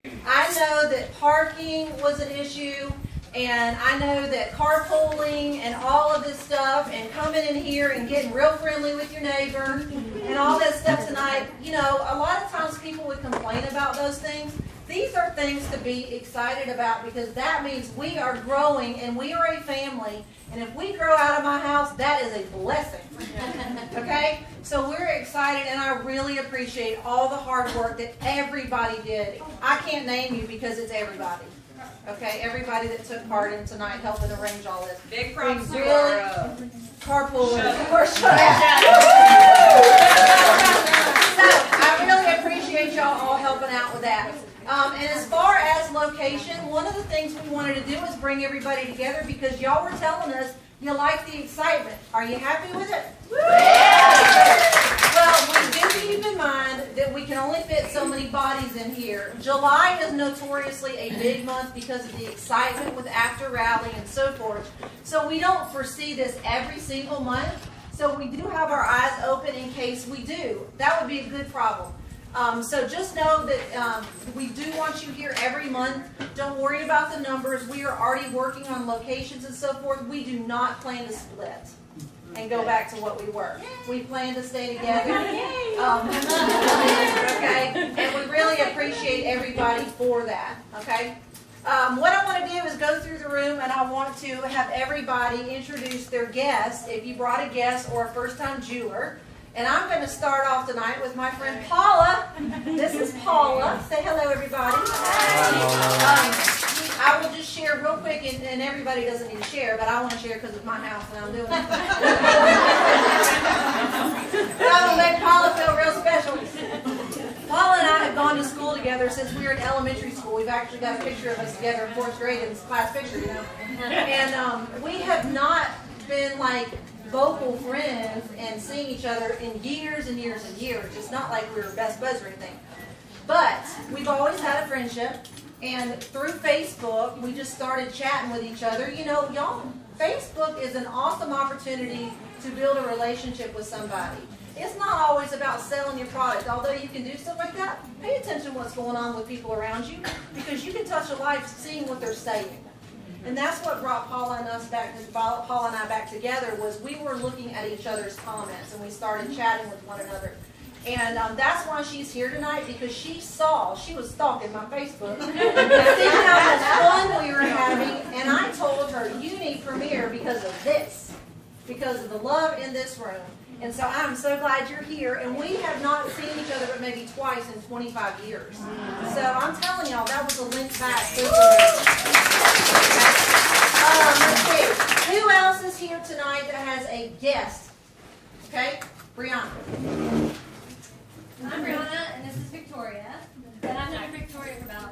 I know that parking was an issue, and I know that carpooling and all of this stuff, and coming in here and getting real friendly with your neighbor, and all that stuff tonight, you know, a lot of times people would complain about those things. These are things to be excited about because that means we are growing and we are a family, and if we grow out of my house, that is a blessing. Okay? So we're excited, and I really appreciate all the hard work that everybody did. I can't name you because it's everybody. Okay? Everybody that took part in tonight helping arrange all this. Big props to carpool. So I really appreciate y'all all helping out with that. And as far as location, one of the things we wanted to do was bring everybody together because y'all were telling us you like the excitement. Are you happy with it? Well, we do keep in mind that we can only fit so many bodies in here. July is notoriously a big month because of the excitement with After Rally and so forth. So we don't foresee this every single month. So we do have our eyes open in case we do. That would be a good problem. So just know that we do want you here every month. Don't worry about the numbers. We are already working on locations and so forth. We do not plan to split and go back to what we were. We plan to stay together. Okay? And we really appreciate everybody for that. Okay? What I want to do is go through the room, and I want to have everybody introduce their guest, if you brought a guest or a first-time jeweler. And I'm going to start off tonight with my friend Paula. This is Paula. Say hello, everybody. I will just share real quick, and everybody doesn't need to share, but I want to share because it's my house and I'm doing it. But I'm going to make Paula feel real special. Paula and I have gone to school together since we were in elementary school. We've actually got a picture of us together in 4th grade in this class picture, you know. And we have not been like vocal friends and seeing each other in years and years and years. It's not like we were best buds or anything. But we've always had a friendship, and through Facebook, we just started chatting with each other. You know, y'all, Facebook is an awesome opportunity to build a relationship with somebody. It's not always about selling your product, although you can do stuff like that. Pay attention to what's going on with people around you, because you can touch a life seeing what they're saying. And that's what brought Paula and I back together, was we were looking at each other's comments, and we started chatting with one another. And that's why she's here tonight, because she was stalking my Facebook, seeing how much fun we were having, and I told her, you need Premier because of this, because of the love in this room. And so I'm so glad you're here, and we have not seen each other but maybe twice in 25 years. So I'm telling y'all, that was a link back. Let's see. Who else is here tonight that has a guest? Okay, Brianna. I'm Brianna, and this is Victoria. And I've known Victoria for about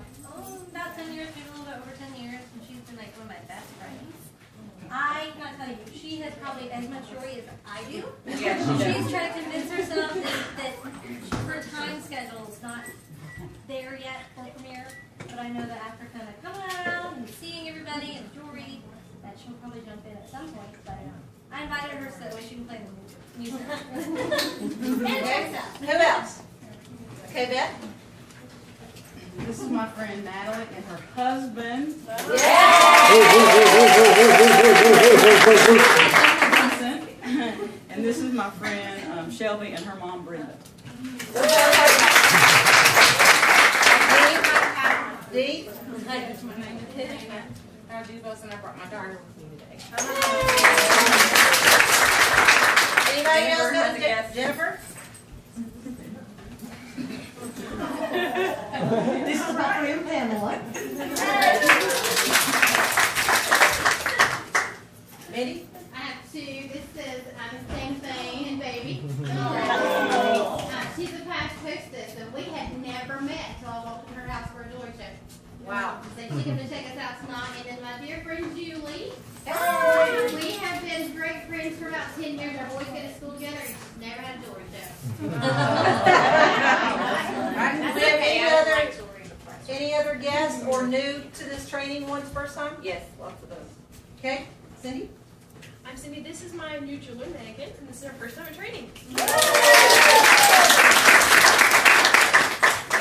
10 years, maybe a little bit over 10 years, and she's been like one of my best friends. I gotta tell you, she has probably as much joy as I do. Yeah, She's trying to convince herself that her time schedule is not there yet for Premier, but I know that after kind of coming around and seeing everybody and jewelry, that she'll probably jump in at some point. But I invited her so that way she can play the music. And it checks out. Who else? Okay, Beth? This is my friend Natalie and her husband. And this is my friend Shelby and her mom Brenda. Dee? Hi, my name is Dana. I'm Dubos, and I brought my daughter with me today. Anybody else know Jennifer? This is my friend Pamela. Mindy? I have two. This is Same Thing and Baby. She's a past hostess, and we had never met until I walked in her house for a jewelry show. Wow. So she came to check us out tonight. And then my dear friend Julie. Hey. We have been great friends for about 10 years. Our boys been at school together and never had a jewelry show. Do we have any other guests or new to this training ones first time? Yes, lots of those. Okay, Cindy? I'm Cindy. This is my new jeweler, Megan, and this is our first time at training.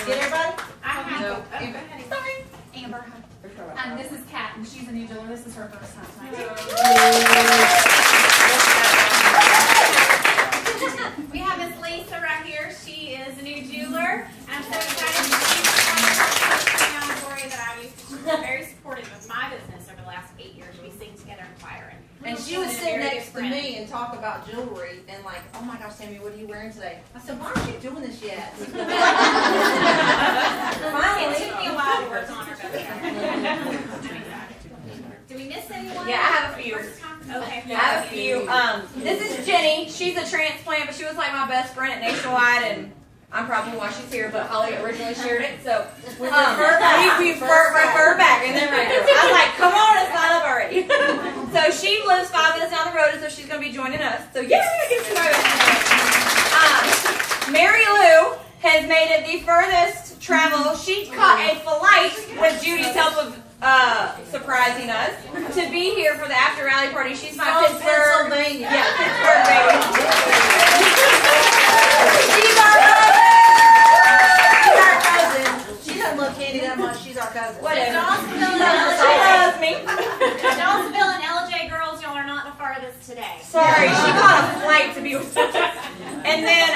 Get everybody? I No. Sorry. Amber. This is Kat, and she's a new jeweler. This is her first time tonight. We have Miss Lisa right here. She is a new jeweler. I'm so excited. She's one of the that I used to. She's been very supportive of my business over the last 8 years. We sing together in choir. And she would sit next to me and talk about jewelry and like, oh my gosh, Tammy, what are you wearing today? I said, why aren't you doing this yet? It Finally. took me a while to work on her. Do we miss anyone? Yeah, I have a few. Okay. I have a few. This is Jenny. She's a transplant, but she was like my best friend at Nationwide, and I'm probably why she's here, but Holly originally shared it, so we refer back, and then I was like, come on, let's sign up already. So she lives 5 minutes down the road, and so she's going to be joining us. So yeah, get to know her. Mary Lou has made it the furthest travel. She caught a flight with Judy's help of surprising us to be here for the after rally party. She's my From Pittsburgh, Pennsylvania. yeah, Pittsburgh baby. She's our cousin. She doesn't love candy that much. She's our cousin. Whatever. Johnsonville She loves me. and LJ girls, y'all are not the farthest today. Sorry, she caught a flight to be with us. And then,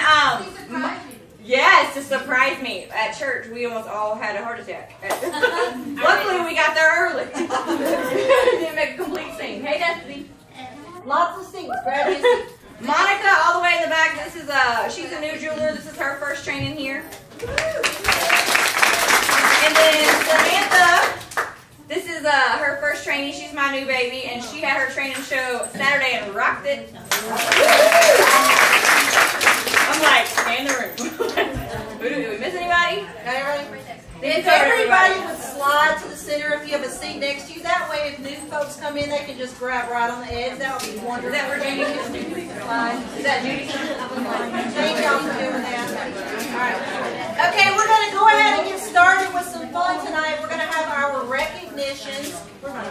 yes, to surprise me at church, we almost all had a heart attack. Luckily, we got there early. Didn't make a complete scene. Hey, Destiny. Lots of things. Grab your seat. Monica, all the way in the back. This is she's a new jeweler. This is her first training here. And then Samantha, this is her first training. She's my new baby, and she had her training show Saturday and rocked it. I'm like, stay in the room. Did we miss anybody? Got everybody? Didn't If cover everybody would slide to the center if you have a seat next to you, that way if new folks come in, they can just grab right on the edge. That would be wonderful. Is that where Jamie is? Is that Judy? Thank y'all for doing that. All right. Okay, we're going to go ahead and get started with some fun tonight. We're going to have our recognitions. We're going to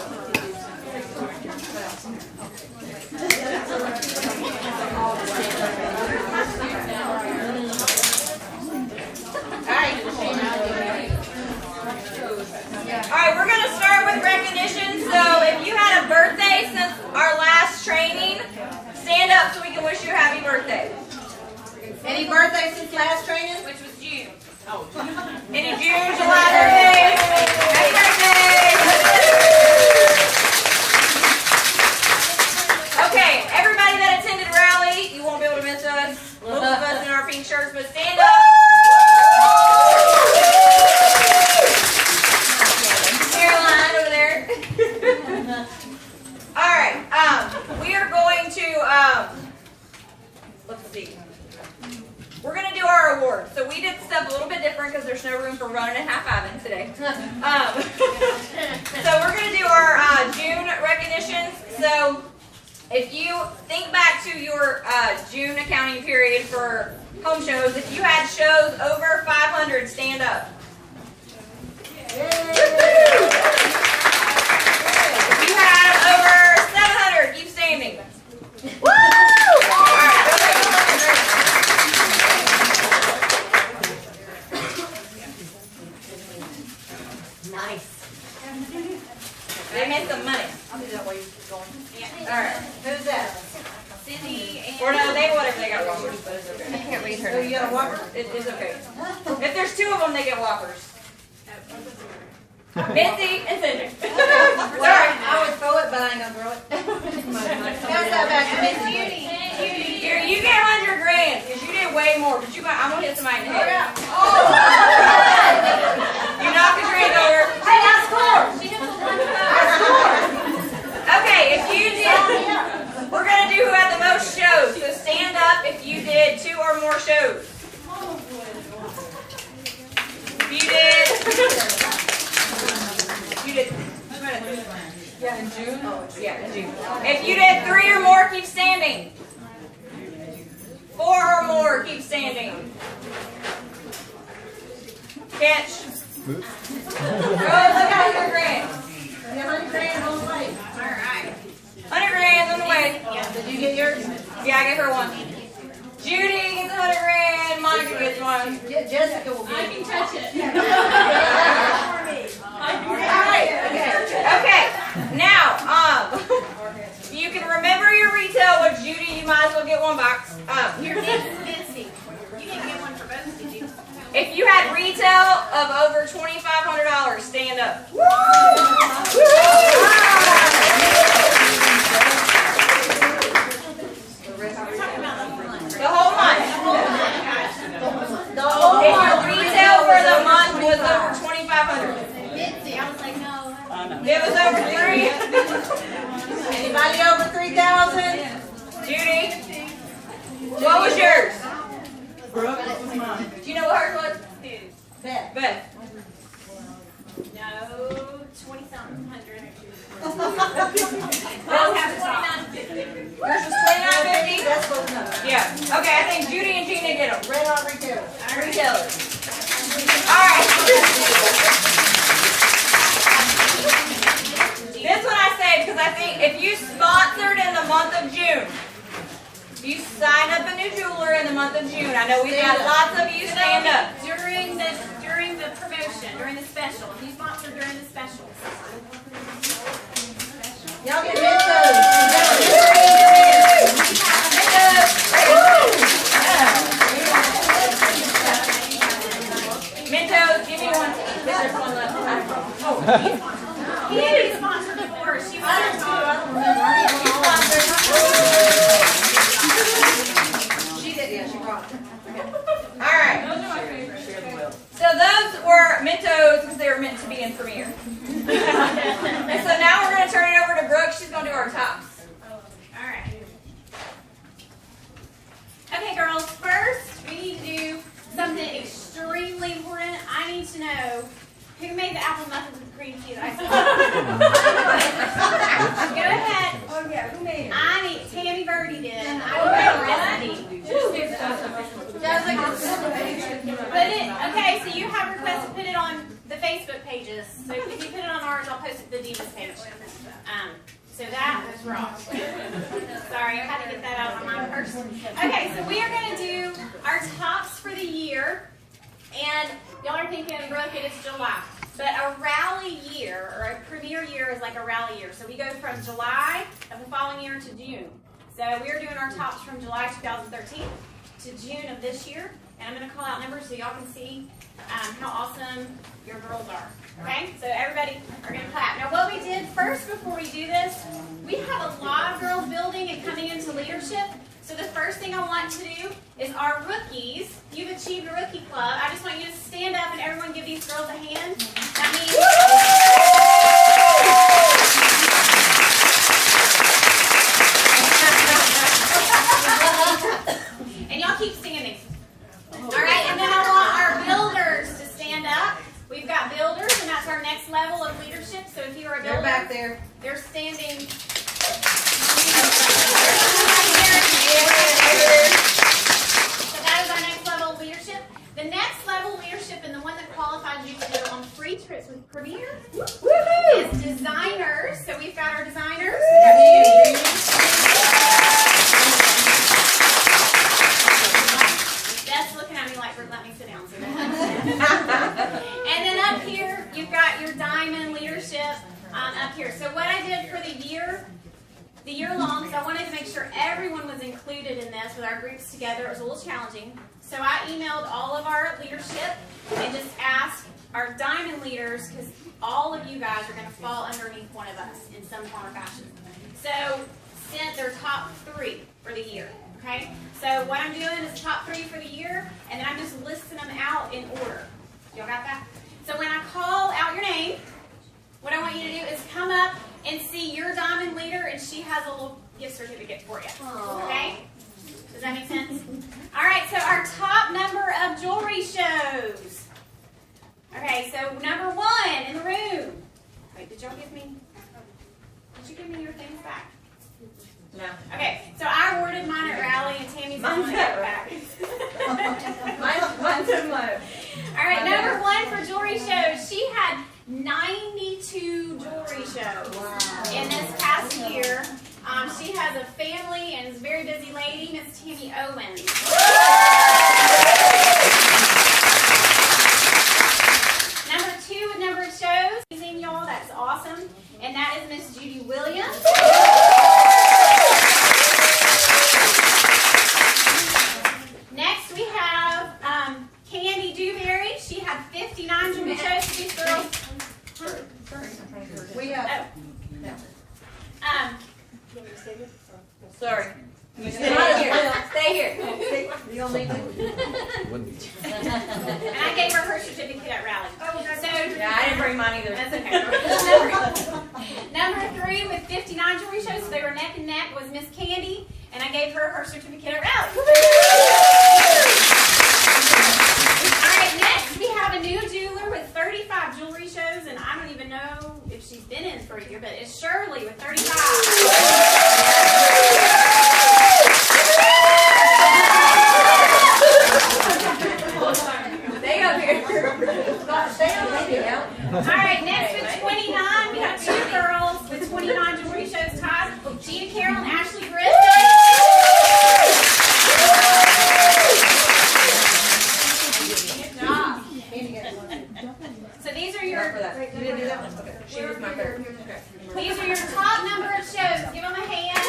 Alright, we're going to start with recognition. So if you had a birthday since our last training, stand up so we can wish you a happy birthday. Any birthday since last training? Which was June. Any June, July birthdays? Happy birthday! Okay, everybody that attended rally, you won't be able to miss us. Most of us in our pink shirts, but stand up. Caroline over there. Alright, we are going to, let's see. We're going to do our awards. So we did stuff a little bit different because there's no room for running and half-iving today. So we're going to do our June recognitions. So if you think back to your June accounting period for home shows, if you had shows over 500, stand up. If you had over 700, keep standing. Woo! All right, go ahead. Nice. They made some money. I'll do that while you keep going. All right. Who's that? Cindy and Or no, they whatever they got whoppers, but it's okay. I can't read her. Oh, you got a Whopper? It's okay. If there's 2 of them, they get Whoppers. Mitzi and Cindy. Sorry, I would throw it, but I ain't gonna throw it. Pass that back to me. Here, you get 100 grand because you did way more. But I'm gonna hit somebody in the head. You knock the drink over. Hey, I scored! Okay, if you did, we're gonna do who had the most shows. So stand up if you did 2 or more shows. If you did. Yeah, in June. Yeah, in June. If you did 3 or more, keep standing. 4 or more, keep standing. Catch. Go, look at 100 grand. 100 grand on the way. Alright. 100 grand on the way. Did you get yours? Yeah, I gave her 1. Judy gets 100 grand. Monica gets one. Jessica will be. I can touch it. Alright, okay. Now, you can remember your retail with Judy, you might as well get one box. Here, Nancy. You didn't get one for both, did you? If you had retail of over $2,500, stand up. The whole month. If your retail for the month was over $2,500. Nancy, I was like, no. It was over 3. Anybody over 3,000? Judy, what was yours? Brooke, what was mine? Do you know what hers was? Beth. Beth. No, 20-something hundred. Yours was $2,950. That's what no. Yeah. Okay, I think Judy and Gina get them. Red on retail. Retailers. All right. This one I saved because I think if you sponsored in the month of June, if you sign up a new jeweler in the month of June, I know we've got lots of you stand up. During the promotion, during the special. If you sponsor during the special. Y'all get Mentos. Mentos, give me one. There's one left. Oh, He didn't be sponsored before. She was. She did, yeah, she brought it. all right. So those were Mentos because they were meant to be in Premiere. And so now we're going to turn it over to Brooke. She's going to do our tops. All right. Okay, girls. First, we need to do something extremely important. I need to know who made the apple muffins with cream cheese ice cream. Go ahead. Oh, yeah, who made it? I need. Tammy Birdie did. I need a recipe. Okay, so you have requests to put it on the Facebook pages. So if you put it on ours, I'll post it to the Divas page. So that was wrong. Sorry, I had to get that out of my mind first. Okay, so we are going to do our tops for the year. And y'all are thinking, Brooke, it is July. But a rally year, or a premier year, is like a rally year. So we go from July of the following year to June. So we are doing our tops from July 2013 to June of this year. And I'm going to call out numbers so y'all can see how awesome your girls are. Okay? So everybody are going to clap. Now what we did first before we do this, we have a lot of girls building and coming into leadership. So the first thing I want to do is our rookies. You've achieved a rookie club. I just want you to stand up and everyone give these girls a hand. That means... And y'all keep standing. All right, and then I want our builders to stand up. We've got builders, and that's our next level of leadership. So if you are a builder, They're back there. they're standing. So that is our next level of leadership. The next level of leadership, and the one that qualifies you to go on free trips with Premier, is designers. So we've got our designers. That's looking at me like, let me sit down. And then up here, you've got your diamond leadership up here. So what I did for the year long, so I wanted to make sure everyone was included in this with our groups together. It was a little challenging. So I emailed all of our leadership and just asked our diamond leaders, because all of you guys are going to fall underneath one of us in some form or fashion. So sent their top 3 for the year. Okay? So what I'm doing is top 3 for the year, and then I'm just listing them out in order. Y'all got that? So when I call out your name, what I want you to do is come up and see your diamond leader, and she has a little gift certificate for you. Okay? Does that make sense? All right, so our top number of jewelry shows. Okay, so number 1 in the room. Wait, did y'all give me your things back? No. Okay, so I awarded mine at Rally, and Tammy's Mine's going at back. Mine's in low. All right, number 1 for jewelry shows. She had 92 jewelry shows in this past year. She has a family and is a very busy lady, Miss Tammy Owens. Number 2 with number of shows. Amazing, y'all. That's awesome. And that is Miss Judy Williams. Next we have Candy Dewberry. She had 59 jewelry shows for these girls. We have. Sorry. Stay here. You don't need to. And I gave her her certificate at Rally. So, Yeah, I didn't bring mine either. that's okay. Number 3 with 59 jewelry shows, so they were neck and neck, was Miss Candy, and I gave her her certificate at Rally. All right, next we have a new jeweler with 35 jewelry shows, and I don't even know if she's been in for a year, but it's Shirley with 35. Stay up here. All right, next with 29, we have 2 girls with 29 jewelry shows tied. Gina Carroll and Ashley Griffin. Good job. So these are your She was my third. these are your top number of shows. Give them a hand.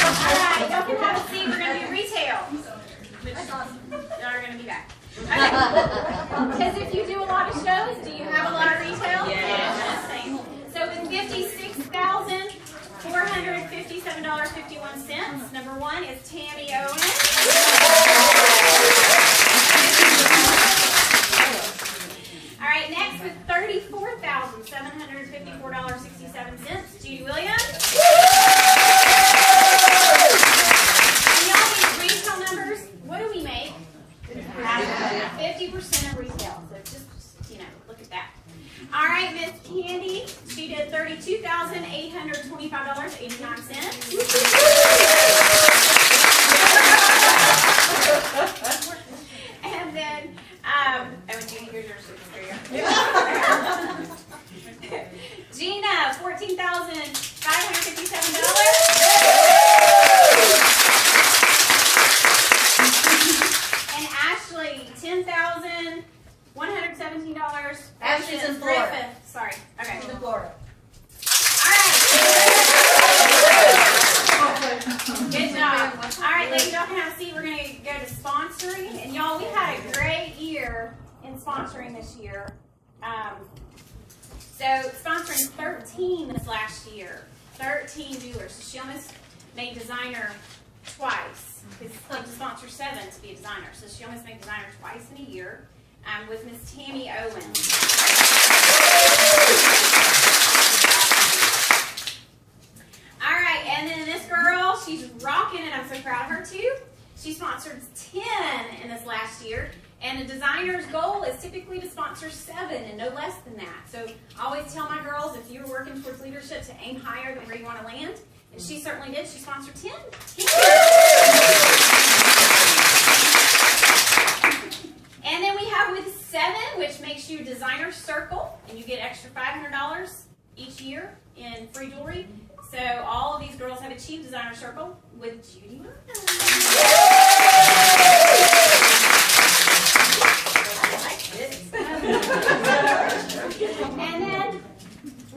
All right, y'all can have a seat. We're going to do retail. Y'all are going to be back. Okay. Because if you do a lot of shows, do you have a lot of retail? Yes. So with $56,457.51, number 1 is Tammy Owens. All right, next with $34,754.67, Judy Williams. And y'all, these retail numbers, what do we make? 50% of retail. So just, look at that. All right, Miss Candy, she did $32,825.89. And then, Judy, here's your certificate. Gina, $14,557. And Ashley, $10,117. Ashley's in Florida. Griffith. Sorry. Okay. She's in Florida. All right. Good job. All right, ladies, y'all can have a seat. We're going to go to sponsoring. And y'all, we had a great year in sponsoring this year. So sponsoring 13 this last year. 13 jewelers. So she almost made designer twice. Because like to sponsor 7 to be a designer. So she almost made designer twice in a year. With Miss Tammy Owens. All right, and then this girl, she's rocking it. I'm so proud of her too. She sponsored 10 in this last year, and a designer's goal is typically to sponsor 7 and no less than that. So I always tell my girls, if you're working towards leadership, to aim higher than where you want to land, and she certainly did. She sponsored 10. And then we have with 7, which makes you Designer Circle, and you get extra $500 each year in free jewelry. So all of these girls have achieved Designer Circle with Judy Williams. And then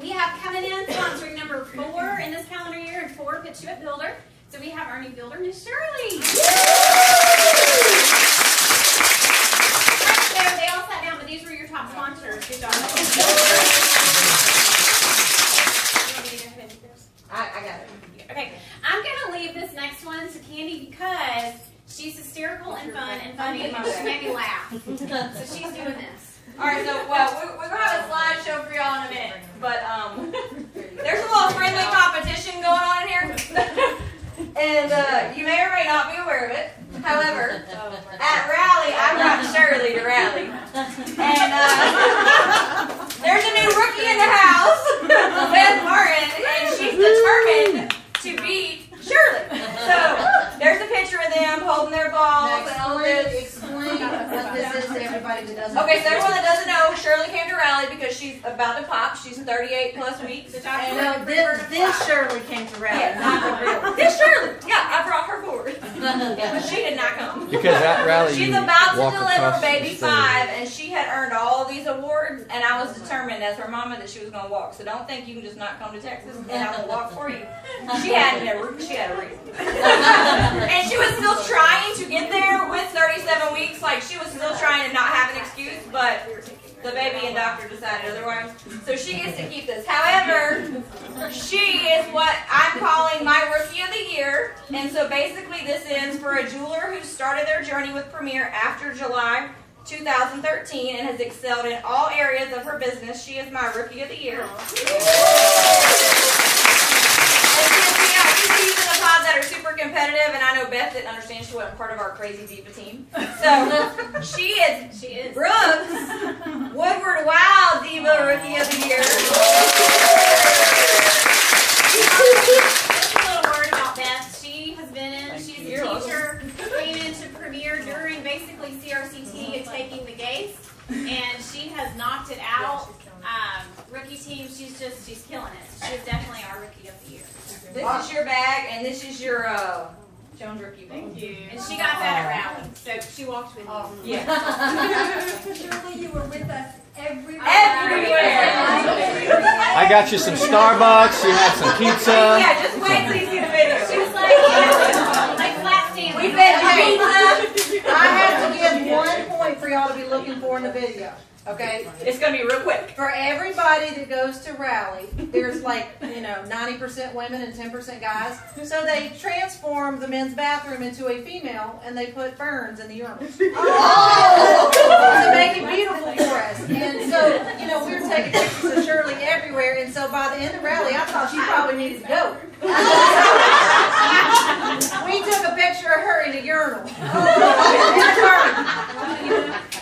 we have coming in sponsoring number 4 in this calendar year, and 4 puts you at Builder. So we have our new Builder, Miss Shirley. They all sat down, but these were your top sponsors. Good job. I got it. Okay, I'm going to leave this next one to Candy because she's hysterical and fun and funny, and she made me laugh. So she's doing this. All right, so well, we're gonna have a slideshow for y'all in a minute, but there's a little friendly competition going on in here, and you may or may not be aware of it. However, at Rally, I brought Shirley to Rally, and there's a new rookie in the house, Beth Martin, and she's determined to beat Shirley. So there's a picture of them holding their balls and all this. Explain what this is to everybody everybody that doesn't. Okay, so everyone that doesn't know, Shirley came to Raleigh because she's about to pop. She's 38 plus weeks. And this Shirley came to Raleigh, Yeah. not the real. This Shirley, yeah, I brought her forward, but she did not come. Because at Raleigh, She's you about to walk deliver across the baby stage. 5, and she had earned all these awards, and I was determined as her mama that she was going to walk. So don't think you can just not come to Texas and I will walk for you. She had a reason. And she was still trying to get there with 37 weeks. Like, she was still trying to not have an excuse, but the baby and doctor decided otherwise. So she gets to keep this. However, she is what I'm calling my Rookie of the Year. And so basically this is for a jeweler who started their journey with Premier after July 2013 and has excelled in all areas of her business. She is my Rookie of the Year. She's in the pod that are super competitive, and I know Beth didn't understand she wasn't part of our crazy diva team. So she is Brooks Woodward Wow Diva Rookie of the Year. Just a little word about Beth. She has been in, she's a teacher, came into Premier during basically CRCT and taking the GACE, and she has knocked it out. Rookie team, she's killing it. She's definitely our Rookie of the Year. This is your bag, and this is your Jones Rookie bag. Thank you. And she got that at Raleigh, so she walked with you. Yeah. Surely you were with us everywhere. Everywhere. I got you some Starbucks. You had some pizza. Yeah, just wait till you see the video. She was like flat stand. We fed you pizza. I have to give 1 point for y'all to be looking for in the video. Okay? It's going to be real quick. For everybody that goes to Raleigh, there's 90% women and 10% guys. So they transform the men's bathroom into a female, and they put ferns in the urinal. Oh! To make it beautiful for us. And so, we were taking pictures of Shirley everywhere, and so by the end of Raleigh, I thought she probably needed to go. We took a picture of her in the urinal.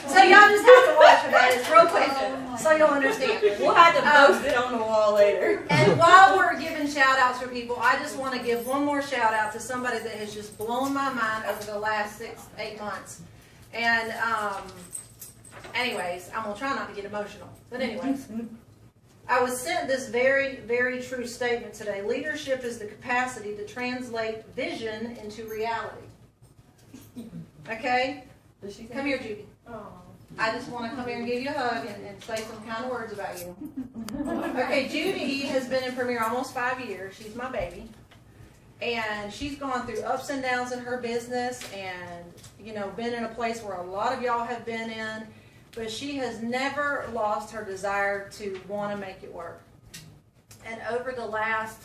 So y'all just have to watch for that. It's real quick, so you'll understand. We'll have to post it on the wall later. And while we're giving shout outs for people, I just want to give one more shout out to somebody that has just blown my mind over the last 6-8 months. And anyways, I'm going to try not to get emotional. But anyways, I was sent this very, very true statement today. Leadership is the capacity to translate vision into reality. Okay? Come here, Judy. I just want to come here and give you a hug and say some kind words about you. Okay, Judy has been in Premier almost 5 years. She's my baby. And she's gone through ups and downs in her business and, been in a place where a lot of y'all have been in. But she has never lost her desire to want to make it work. And over the last,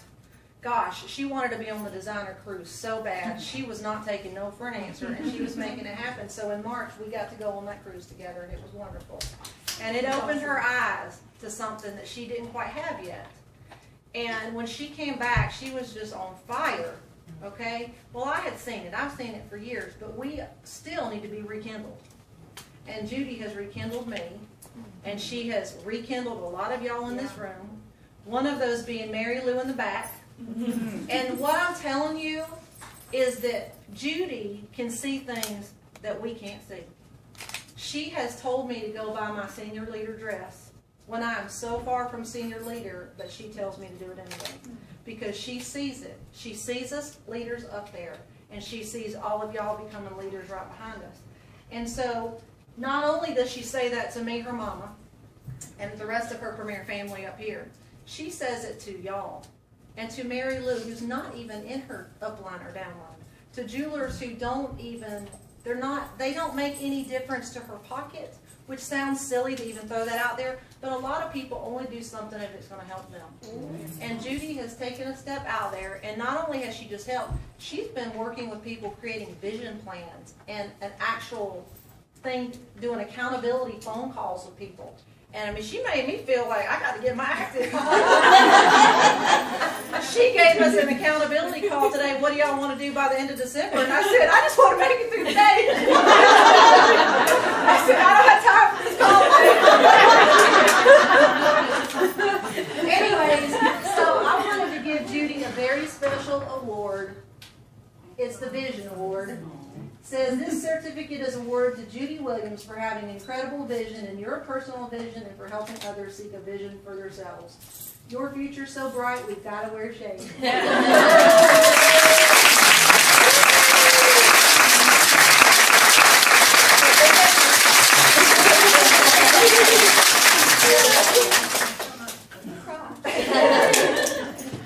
she wanted to be on the designer cruise so bad. She was not taking no for an answer, and she was making it happen. So in March, we got to go on that cruise together, and it was wonderful. And it opened her eyes to something that she didn't quite have yet. And when she came back, she was just on fire, okay? Well, I had seen it. I've seen it for years, but we still need to be rekindled. And Judy has rekindled me, and she has rekindled a lot of y'all in this room. One of those being Mary Lou in the back. And what I'm telling you is that Judy can see things that we can't see. She has told me to go buy my senior leader dress when I am so far from senior leader, but she tells me to do it anyway. Because she sees it. She sees us leaders up there, and she sees all of y'all becoming leaders right behind us. And so, not only does she say that to me, her mama, and the rest of her Premier family up here, she says it to y'all. And to Mary Lou, who's not even in her upline or downline. To jewelers who don't even, they don't make any difference to her pocket, which sounds silly to even throw that out there, but a lot of people only do something if it's going to help them. And Judy has taken a step out there, and not only has she just helped, she's been working with people creating vision plans and an actual thing, doing accountability phone calls with people. And I mean, she made me feel like I got to get my act in. She gave us an accountability call today. What do y'all want to do by the end of December? And I said, I just want to make it through the day. I said, I don't have time for this call. Anyways, so I wanted to give Judy a very special award. It's the Vision Award. says this certificate is awarded to Judy Williams for having incredible vision in your personal vision and for helping others seek a vision for themselves. Your future's so bright, we've got to wear shades.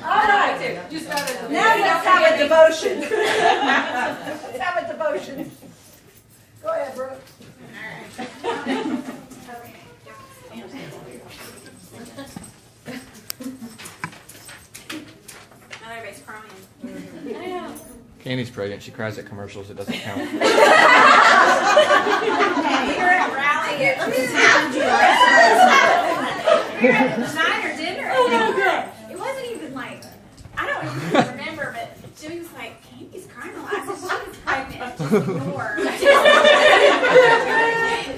All right. Now let's have a devotion. Let's have a devotion. Go ahead, Brooke. Now everybody's crying. Candy's pregnant. She cries at commercials. It doesn't count. We were at rally. We were at the Schneider dinner. It wasn't even like, I don't even remember, but Jimmy was like, Candy's crying a lot. So she was pregnant. Just ignore her.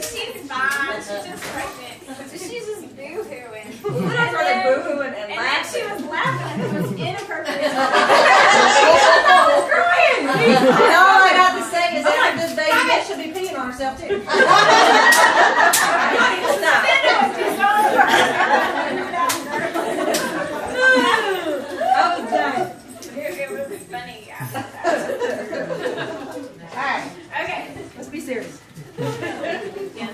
She's fine. She's just pregnant. So she's just boo-hooing. I started boo-hooing and And then laughing. she was laughing. It was inappropriate. I was crying. And all I got to say is after this baby, Mitch should be peeing on herself too. I was done. It was funny. Alright, Okay. let's be serious. Yeah.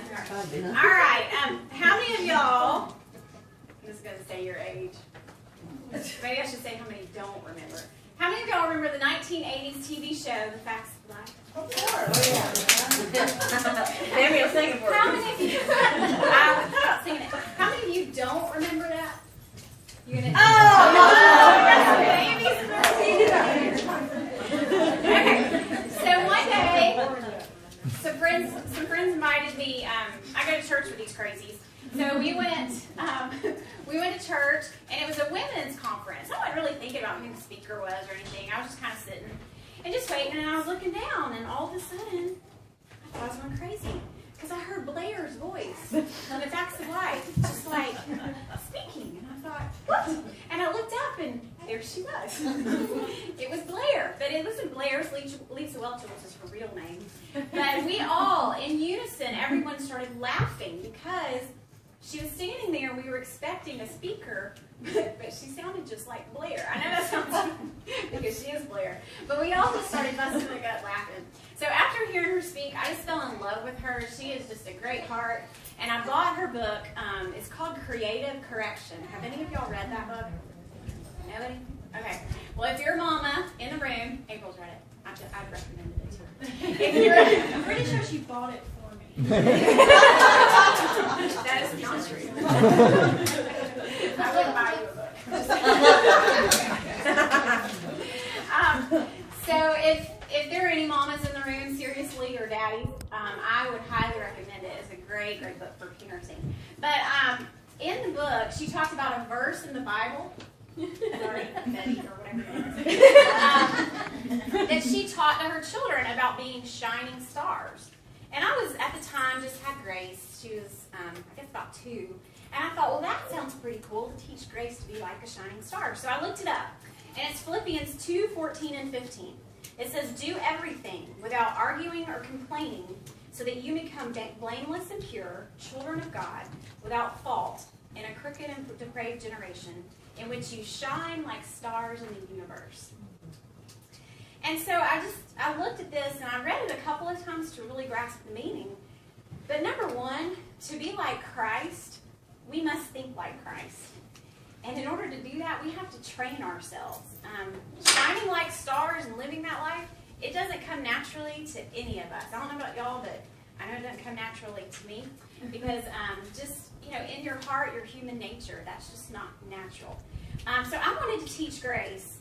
All right. How many of y'all? I'm just gonna say your age. Maybe I should say how many don't remember. How many of y'all remember the 1980s TV show, The Facts of Life? Sammy was singing for How it. many of you? I was not singing it. How many of you don't remember that? You're gonna. Okay. So one day, some friends invited me. I go to church with these crazies. So we went to church, and it was a women's conference. I wasn't really thinking about who the speaker was or anything. I was just kind of sitting and just waiting, and I was looking down, and all of a sudden, I thought I was going crazy because I heard Blair's voice on The Facts of Life, just like speaking, and I thought, what? And I looked up, and there she was. It was Blair, but it wasn't Blair's Lisa Welcher, which is her real name. But we all, in unison, everyone started laughing because she was standing there. We were expecting a speaker, but she sounded just like Blair. I know that sounds because she is Blair. But we all just started busting the gut laughing. So after hearing her speak, I just fell in love with her. She is just a great heart. And I bought her book. It's called Creative Correction. Have any of y'all read that book? Nobody? Okay. Well, if you're a mama in the room, April's read it. I'd recommend it to her. I'm pretty sure she bought it for me. That is not true. I wouldn't buy you a book. So if there are any mamas in the room, seriously, or daddies, I would highly recommend it. It's a great, great book for parenting. But in the book, she talks about a verse in the Bible. Sorry, Betty, or whatever it is. That she taught to her children about being shining stars. And I was, at the time, just had Grace. She was, I guess, about 2. And I thought, well, that sounds pretty cool to teach Grace to be like a shining star. So I looked it up. And it's Philippians 2:14 and 15. It says, do everything without arguing or complaining, so that you become blameless and pure, children of God, without fault, in a crooked and depraved generation, in which you shine like stars in the universe. And so I looked at this, and I read it a couple of times to really grasp the meaning. But number one, to be like Christ, we must think like Christ. And in order to do that, we have to train ourselves. Shining like stars and living that life, it doesn't come naturally to any of us. I don't know about y'all, but I know it doesn't come naturally to me. Because just, in your heart, your human nature, that's just not natural. So I wanted to teach Grace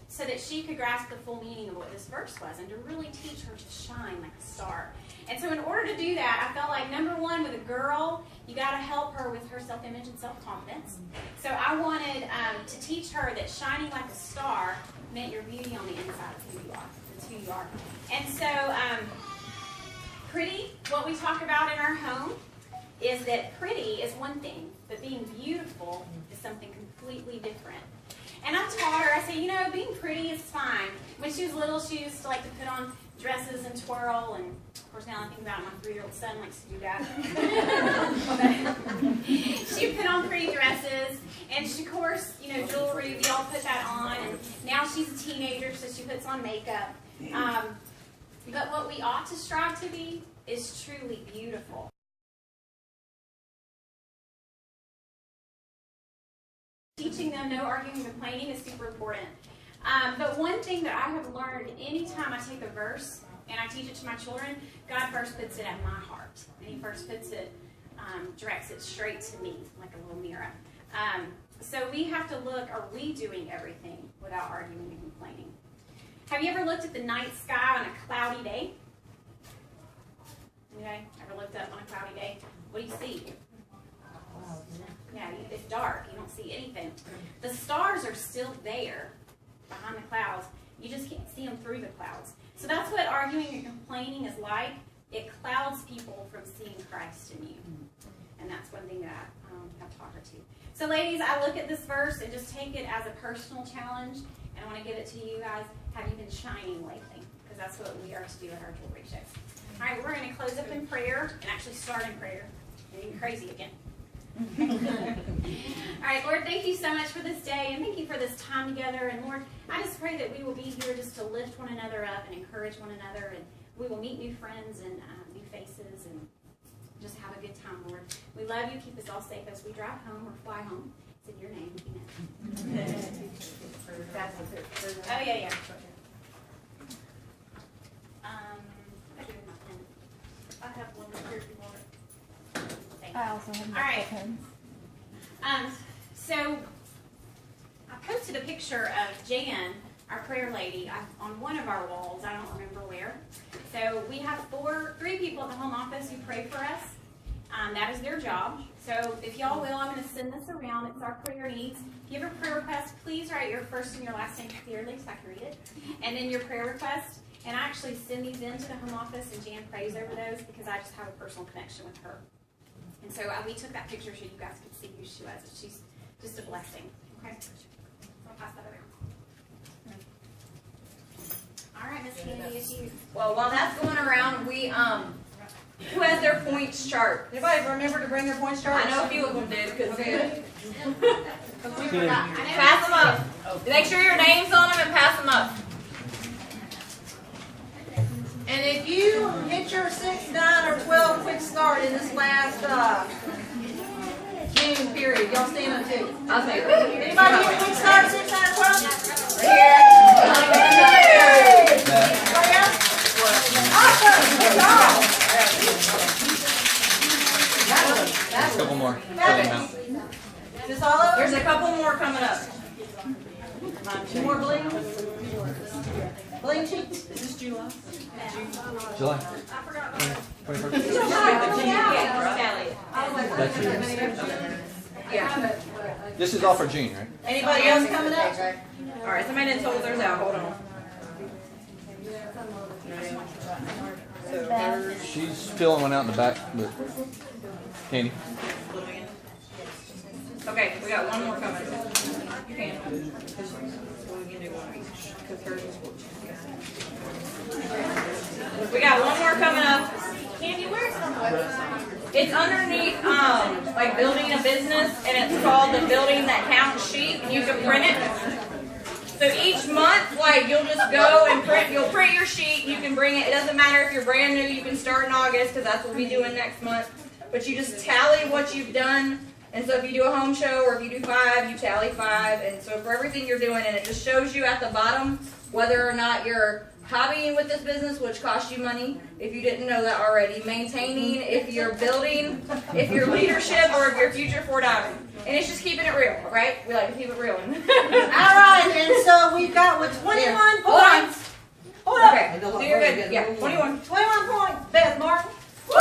so that she could grasp the full meaning of what this verse was and to really teach her to shine like a star. And so in order to do that, I felt like, number one, with a girl, you got to help her with her self-image and self-confidence. So I wanted to teach her that shining like a star meant your beauty on the inside of who you are. That's who you are. And so pretty, what we talk about in our home, is that pretty is one thing, but being beautiful is something completely different. And I taught her, I said, being pretty is fine. When she was little, she used to like to put on dresses and twirl, and of course now I think about it, my 3-year-old son likes to do that. She put on pretty dresses, and she, of course, you know, jewelry, we all put that on, and now she's a teenager, so she puts on makeup. But what we ought to strive to be is truly beautiful. Teaching them no arguing and complaining is super important. But one thing that I have learned anytime I take a verse and I teach it to my children, God first puts it at my heart. And He first puts it, directs it straight to me, like a little mirror. So we have to look, are we doing everything without arguing and complaining? Have you ever looked at the night sky on a cloudy day? Okay, ever looked up on a cloudy day? What do you see? Yeah, it's dark. You don't see anything. The stars are still there behind the clouds. You just can't see them through the clouds. So that's what arguing and complaining is like. It clouds people from seeing Christ in you. And that's one thing that I have taught her to. So ladies, I look at this verse and just take it as a personal challenge. And I want to give it to you guys. Have you been shining lately? Because that's what we are to do at our jewelry shows. All right, we're going to close up in prayer and actually start in prayer. And get crazy again. All right, Lord, thank you so much for this day, and thank you for this time together. And Lord, I just pray that we will be here just to lift one another up and encourage one another, and we will meet new friends and new faces and just have a good time, Lord. We love you. Keep us all safe as we drive home or fly home. It's in your name. Amen. Oh, yeah. I have one here if you want it. I also have my All right. pens. So I posted a picture of Jan, our prayer lady, on one of our walls. I don't remember where. So we have 3 people at the home office who pray for us. That is their job. So if y'all will, I'm going to send this around. It's our prayer needs. If you have a prayer request, please write your first and your last name clearly so I can read it. And then your prayer request. And I actually send these into the home office, and Jan prays over those because I just have a personal connection with her. And so we took that picture so you guys could see who she was. She's just a blessing. Okay? So I'll pass that over. All right, Miss Candy, it's you. Well, while that's going around, we who has their points chart? Anybody remember to bring their points chart? I know a few of them did because Okay. We forgot. pass them up. Make sure your name's on them and pass them up. And if you hit your 6, 9, or 12 quick start in this last June period, y'all stand up too. I'll say it. Anybody get quick start 6, 9, or 12? Right here. Anybody else? Awesome. Good job. A couple more. Is this all over? There's a couple more coming up. 2 more bling? Bling sheets? Is this July? July. I forgot my 21st. That's Yeah. This is all for Jean, right? Anybody else coming up? All right, somebody didn't told theirs out. Hold on. She's filling one out in the back, but Candy. Okay, we got one more coming. You can. We can do one of each. Because hers is 14. We got one more coming up. Candy, where's the website? It's underneath, like building a business, and it's called the Building That Counts sheet, and you can print it. So each month, like, you'll just go and you'll print your sheet, you can bring it. It doesn't matter if you're brand new, you can start in August, because that's what we'll be doing next month. But you just tally what you've done. And so if you do a home show, or if you do 5, you tally 5. And so for everything you're doing, and it just shows you at the bottom whether or not you're hobbying with this business, which costs you money, if you didn't know that already, maintaining, if you're building, if you're leadership, or if you're future for diving. And it's just keeping it real, right? We like to keep it real. All right, and so we've got with 21 points. Hold on. Okay, so you're good. Yeah, 21. 21 points. Beth Martin. Woo!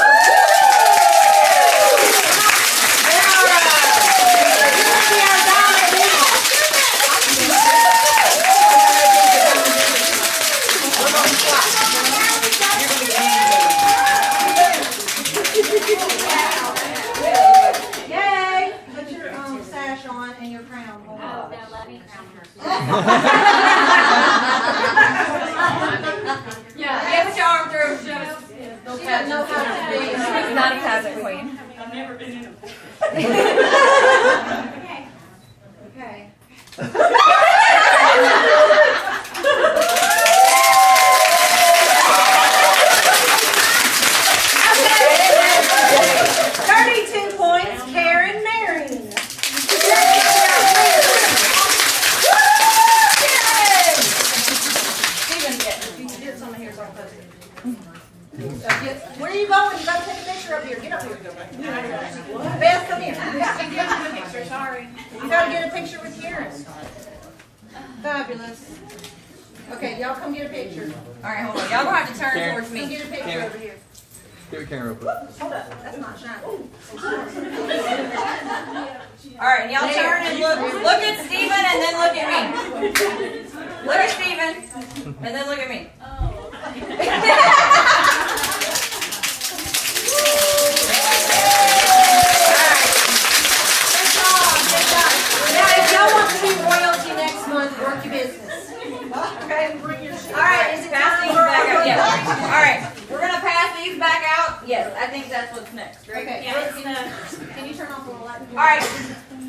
Yay! Put your sash on and your crown. Hold on. Oh, no, let me crown her. Yeah, Alex has it, Queen. I've never been in them. Okay. Karen Marion. Steven, get. Get some of here so I can post it. Where are you going? You gotta take a picture up here. Get up here. Beth, come here. Sorry. You gotta get a picture with Karen. Fabulous. Okay, y'all come get a picture. All right, hold on. Y'all gonna have to turn Karen. towards Come me. get a picture Karen. over here. Give me camera real quick. Hold up. That's not shining. All right, and y'all turn and look at Steven and then look at me. Look at Steven and then look at me. Now, if y'all want to be royalty next month, work your business. Okay? All right, is it Pass time these for back out. Yeah. All right, we're gonna pass these back out. Yes, I think that's what's next, right? Okay. Yeah, it's Can you turn off the light? All right.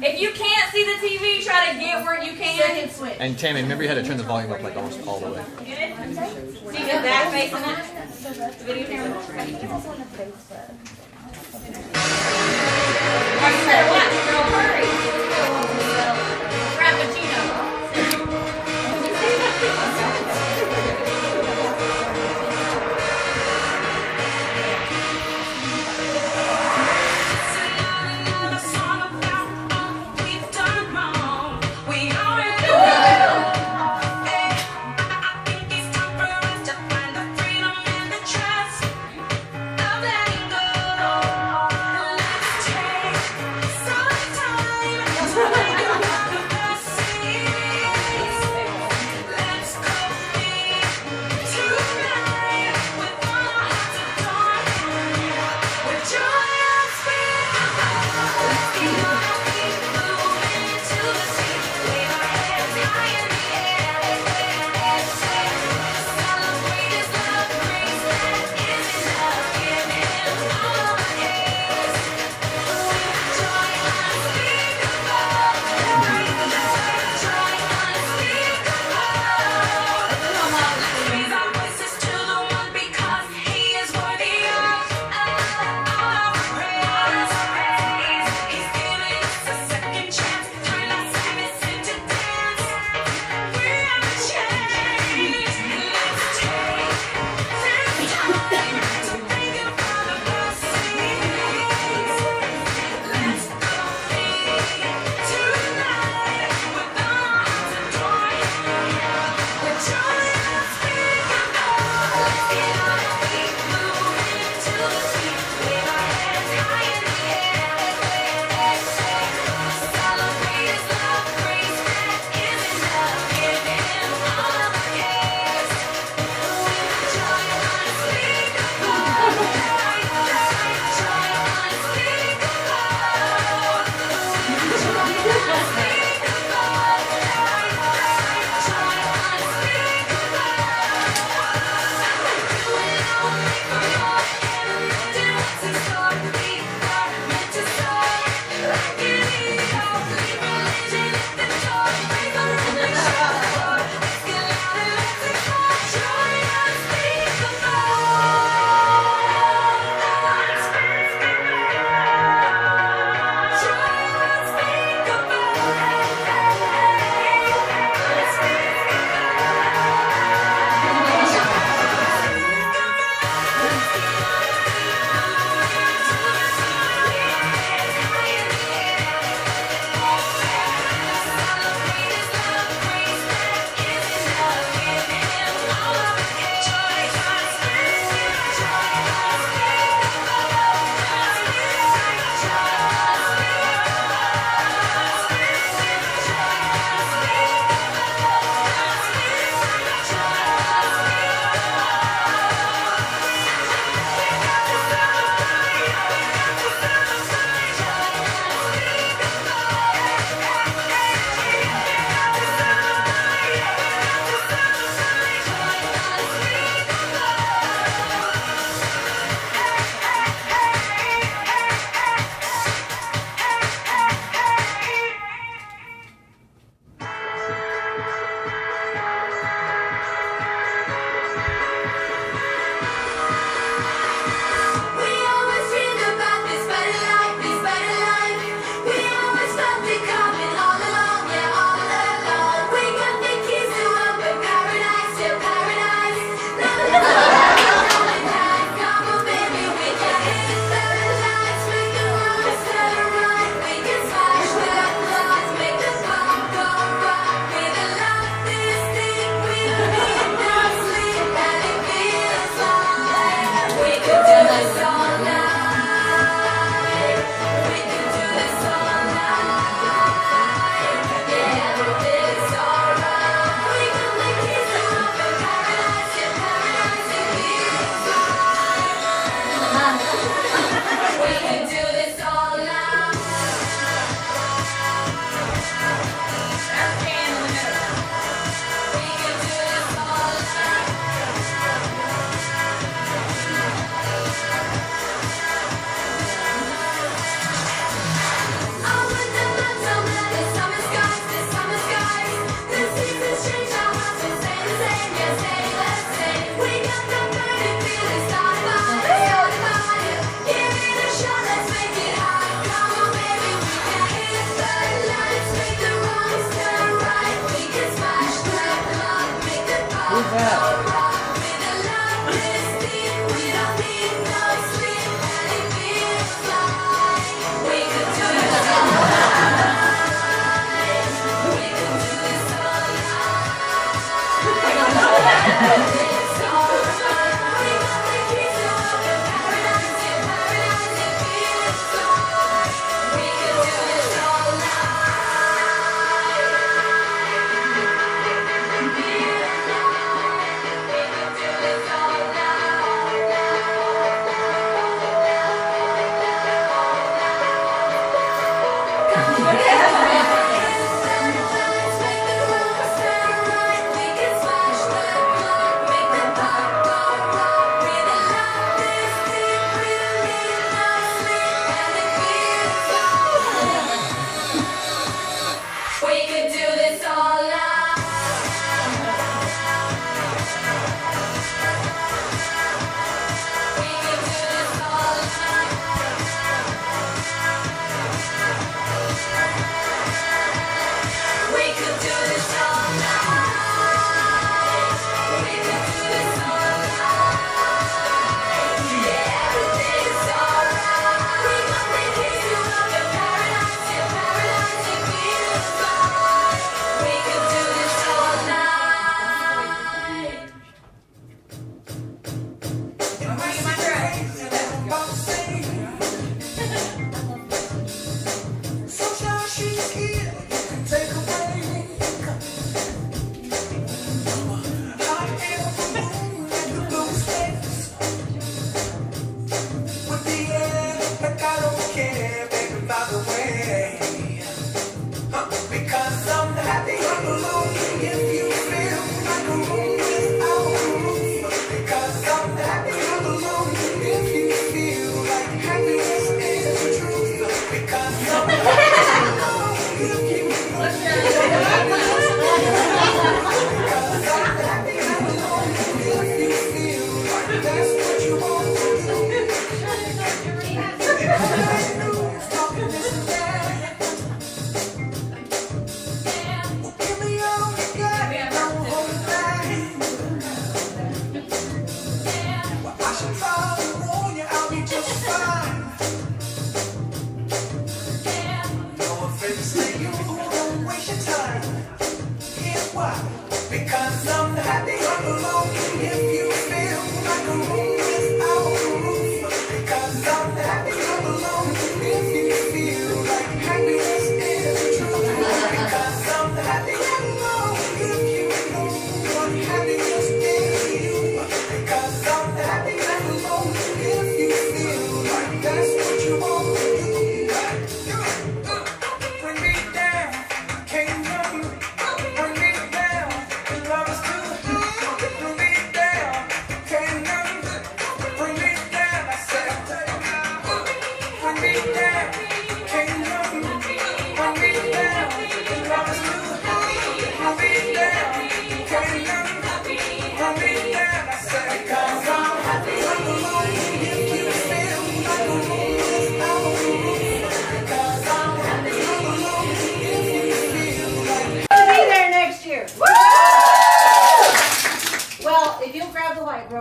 If you can't see the TV, try to get where you can. Second switch. And Tammy, remember you had to turn the volume up like almost all the way. Steven, back facing it. The video camera. Are you better watch, girl? Hurry. Frappuccino. Letting go.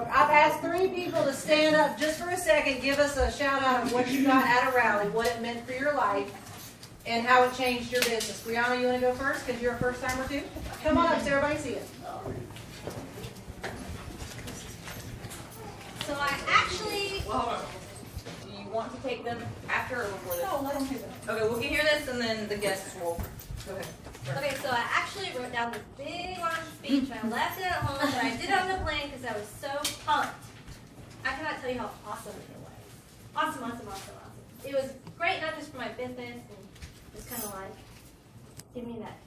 I've asked 3 people to stand up just for a second, give us a shout out of what you got out of Rally, what it meant for your life, and how it changed your business. Brianna, you want to go first because you're a first timer too? Come on up so everybody see it. So I actually, Well, hold on. Do you want to take them after or before this? No, let them do that. Okay, we can hear this and then the guests will. Go ahead. okay, so I actually wrote down this big long speech and I left it at home, but I did it on the plane because I was so pumped. I cannot tell you how awesome it was. Awesome, awesome, awesome, awesome. It was great not just for my business and just kind of like give me that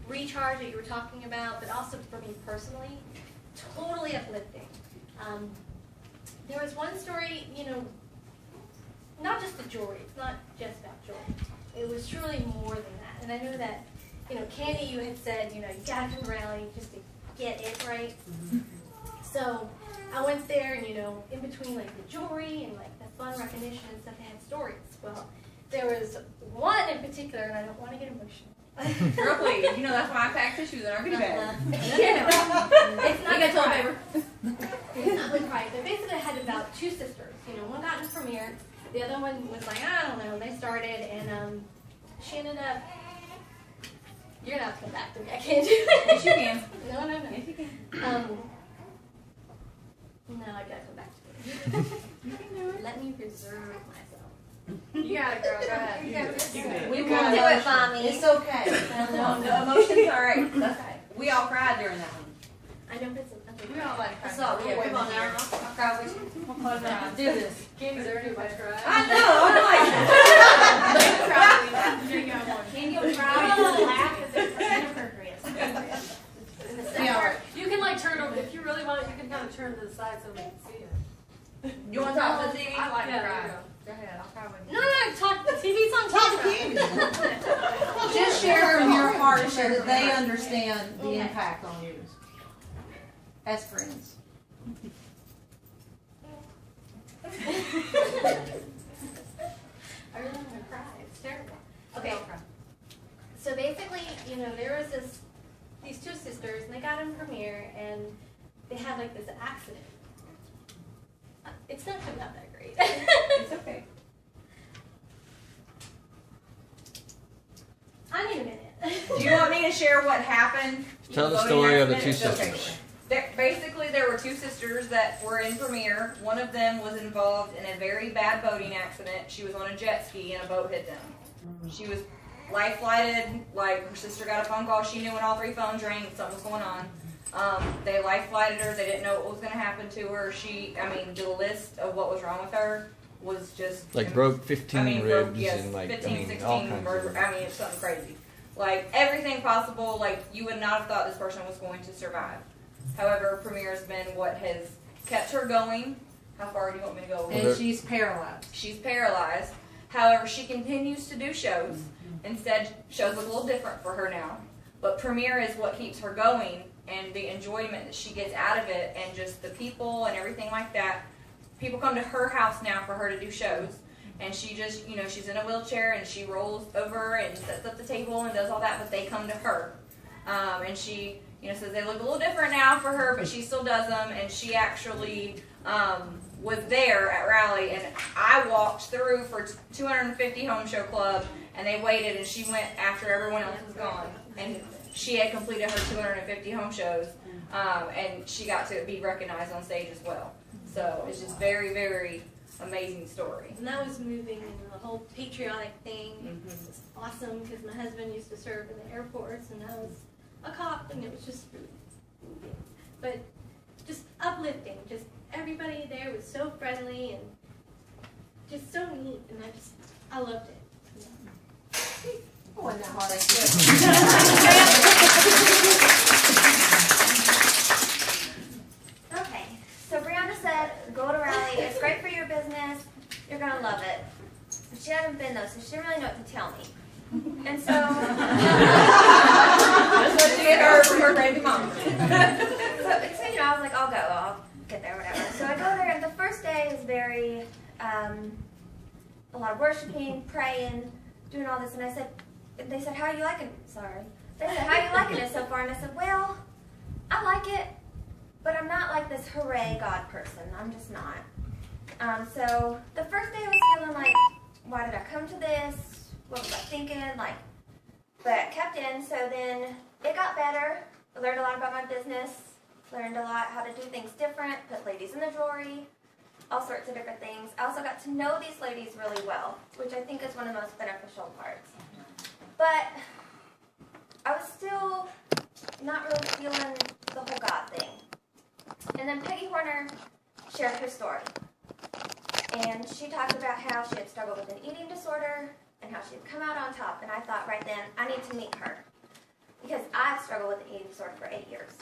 recharge that you were talking about, but also for me personally, totally uplifting. There was one story, you know, not just the jewelry, it's not just about jewelry. It was truly more than that. And I know that, you know, Candy, you had said, you know, you gotta come to Rally just to get it right. So I went there and, you know, in between like the jewelry and like the fun recognition and stuff, they had stories. Well, there was one in particular, and I don't want to get emotional. Girl, please. You know that's why I pack tissues in our goodie bag. It's not You got toilet cry. paper. It's not like cry. But basically I had about 2 sisters. You know, one got in premiere, the other one was like, I don't know, they started, and she ended up, you're gonna have to come back to me, I can't do it. Yes, you can. No. Yes, you can. No, I gotta come back to it. You can do it. Let me reserve myself. You got it, girl. Go ahead. You got it. We You got can do it, Mommy. It's okay. No, the emotions are right. Okay. We all cried during that one. I know it's We all like It's crying. all good. Come on now. I'll cry with you. Do this. Candy's already about to cry. I know. I'm like. Can you cry and laugh because it's inappropriate? Yeah, you can like turn over, if you really want it, you can kind of turn to the side so we can see it. You want to talk to the TV? I like to Yeah, cry. there you Go ahead, I'll cry with you. No, talk. The TV's on camera. Just share from your heart so that they understand the Okay. impact on you as friends. I really want to cry. It's terrible. Okay. So basically, you know, there was these 2 sisters, and they got in premiere, and they had like this accident. It's not coming out that great. It's okay. I need a minute. Do you want me to share what happened? Tell the Voting story of the accident? 2 It's okay. sisters. Basically, there were 2 sisters that were in premiere. One of them was involved in a very bad boating accident. She was on a jet ski and a boat hit them. She was life flighted. Like, her sister got a phone call. She knew when all 3 phones rang something was going on. They life flighted her. They didn't know what was going to happen to her. The list of what was wrong with her was just Like broke 15 ribs yes, and like 15, 16 all kinds vertebrae. of. It's something crazy. Like everything possible. Like you would not have thought this person was going to survive. However, Premiere has been what has kept her going. How far do you want me to go? And she's paralyzed. She's paralyzed. However, she continues to do shows. Instead, shows look a little different for her now. But Premiere is what keeps her going, and the enjoyment that she gets out of it, and just the people and everything like that. People come to her house now for her to do shows. And she just, you know, she's in a wheelchair and she rolls over and sets up the table and does all that, but they come to her. And she, you know, says they look a little different now for her, but she still does them. And she actually was there at Rally, and I walked through for 250 Home Show Club, and they waited, and she went after everyone else was gone. And she had completed her 250 home shows, and she got to be recognized on stage as well. So it's just very, very amazing story. And that was moving, and the whole patriotic thing was awesome because my husband used to serve in the airports, and I was a cop, and it was just really moving. But just uplifting. Just everybody there was so friendly and just so neat, and I just I loved it. It wasn't that hard. Okay, so Brianna said, go to Rally, it's great for your business, you're gonna love it. She hadn't been though, so she didn't really know what to tell me. And so, That's what she heard from her crazy mom. so you know, I was like, I'll get there, whatever. So I go there, and the first day is very, a lot of worshiping, praying, doing all this, and they said, how are you liking it? Sorry. They said, how are you liking it so far? And I said, well, I like it, but I'm not like this hooray God person. I'm just not. So the first day I was feeling like, why did I come to this? What was I thinking? Like, but I kept in, so then it got better. I learned a lot about my business, learned a lot how to do things different, put ladies in the jewelry, all sorts of different things. I also got to know these ladies really well, which I think is one of the most beneficial parts. But I was still not really feeling the whole God thing. And then Peggy Horner shared her story. And she talked about how she had struggled with an eating disorder and how she had come out on top. And I thought right then, I need to meet her. Because I've struggled with an eating disorder for 8 years.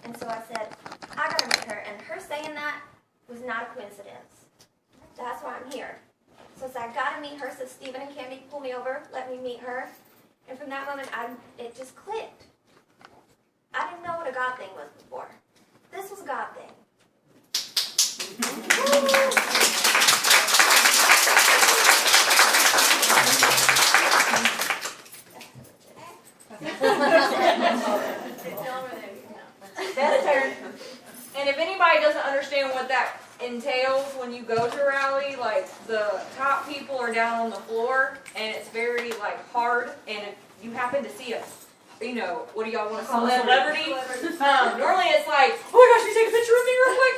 And so I said, I gotta meet her. And her saying that was not a coincidence. That's why I'm here. So I said, I gotta meet her. So Stephen and Candy pulled me over, let me meet her. And from that moment, it just clicked. I didn't know what a God thing was before. This was a God thing. And if anybody doesn't understand what that entails when you go to Rally, like the top people are down on the floor and it's very like hard, and if you happen to see us, you know, what do y'all want to call it? Celebrity? Normally it's like, oh my gosh, you take a picture of me real quick.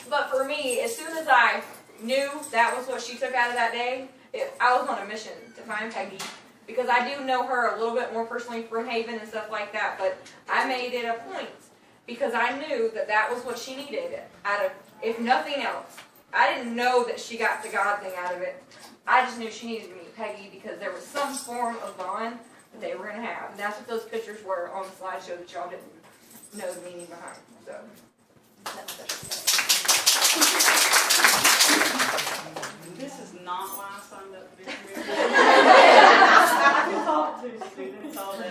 But for me, as soon as I knew that was what she took out of that day, I was on a mission to find Peggy. Because I do know her a little bit more personally from Haven and stuff like that, but I made it a point because I knew that that was what she needed out of, if nothing else. I didn't know that she got the God thing out of it. I just knew she needed to meet Peggy because there was some form of bond that they were going to have. And that's what those pictures were on the slideshow that y'all didn't know the meaning behind. So, that's This is not why I signed up to be here. I can talk to students all day.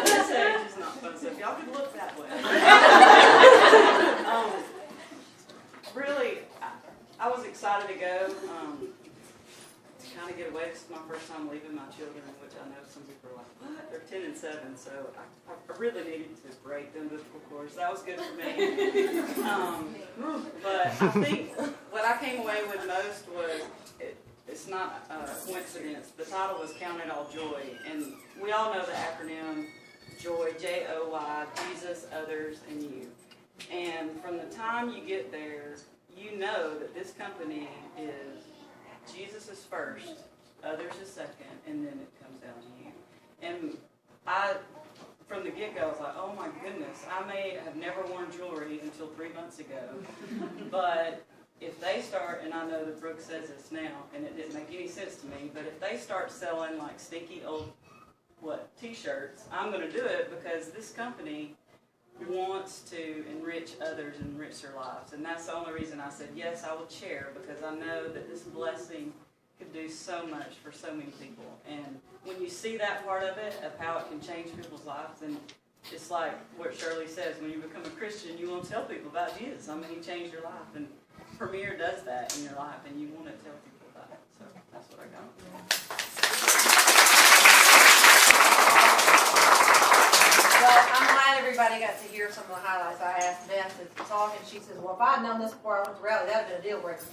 This age is not fun, so if y'all could look that way. Really, I was excited to go. To kind of get away. This is my first time leaving my children, which I know some people are like, what? They're 10 and 7, so I really needed to break the umbilical cord. So that was good for me. But I think what I came away with most was, it's not a coincidence. The title was Count It All Joy, and we all know the acronym JOY, J-O-Y, Jesus, others, and you. And from the time you get there, you know that this company is Jesus is first, others is second, and then it comes down to you. And from the get-go, I was like, oh my goodness, I may have never worn jewelry until 3 months ago, but if they start, and I know that Brooke says this now, and it didn't make any sense to me, but if they start selling like stinky old, t-shirts, I'm going to do it because this company wants to enrich others and enrich their lives. And that's the only reason I said, yes, I will chair, because I know that this blessing could do so much for so many people. And when you see that part of it, of how it can change people's lives, and it's like what Shirley says, when you become a Christian, you want to tell people about Jesus. I mean, he changed your life, and Premier does that in your life, and you want to tell people about it. So that's what I got. Well, I'm glad everybody got to hear some of the highlights. I asked Beth to talk, and she says, well, if I'd known this before I went to Rally, that would have been a deal breaker.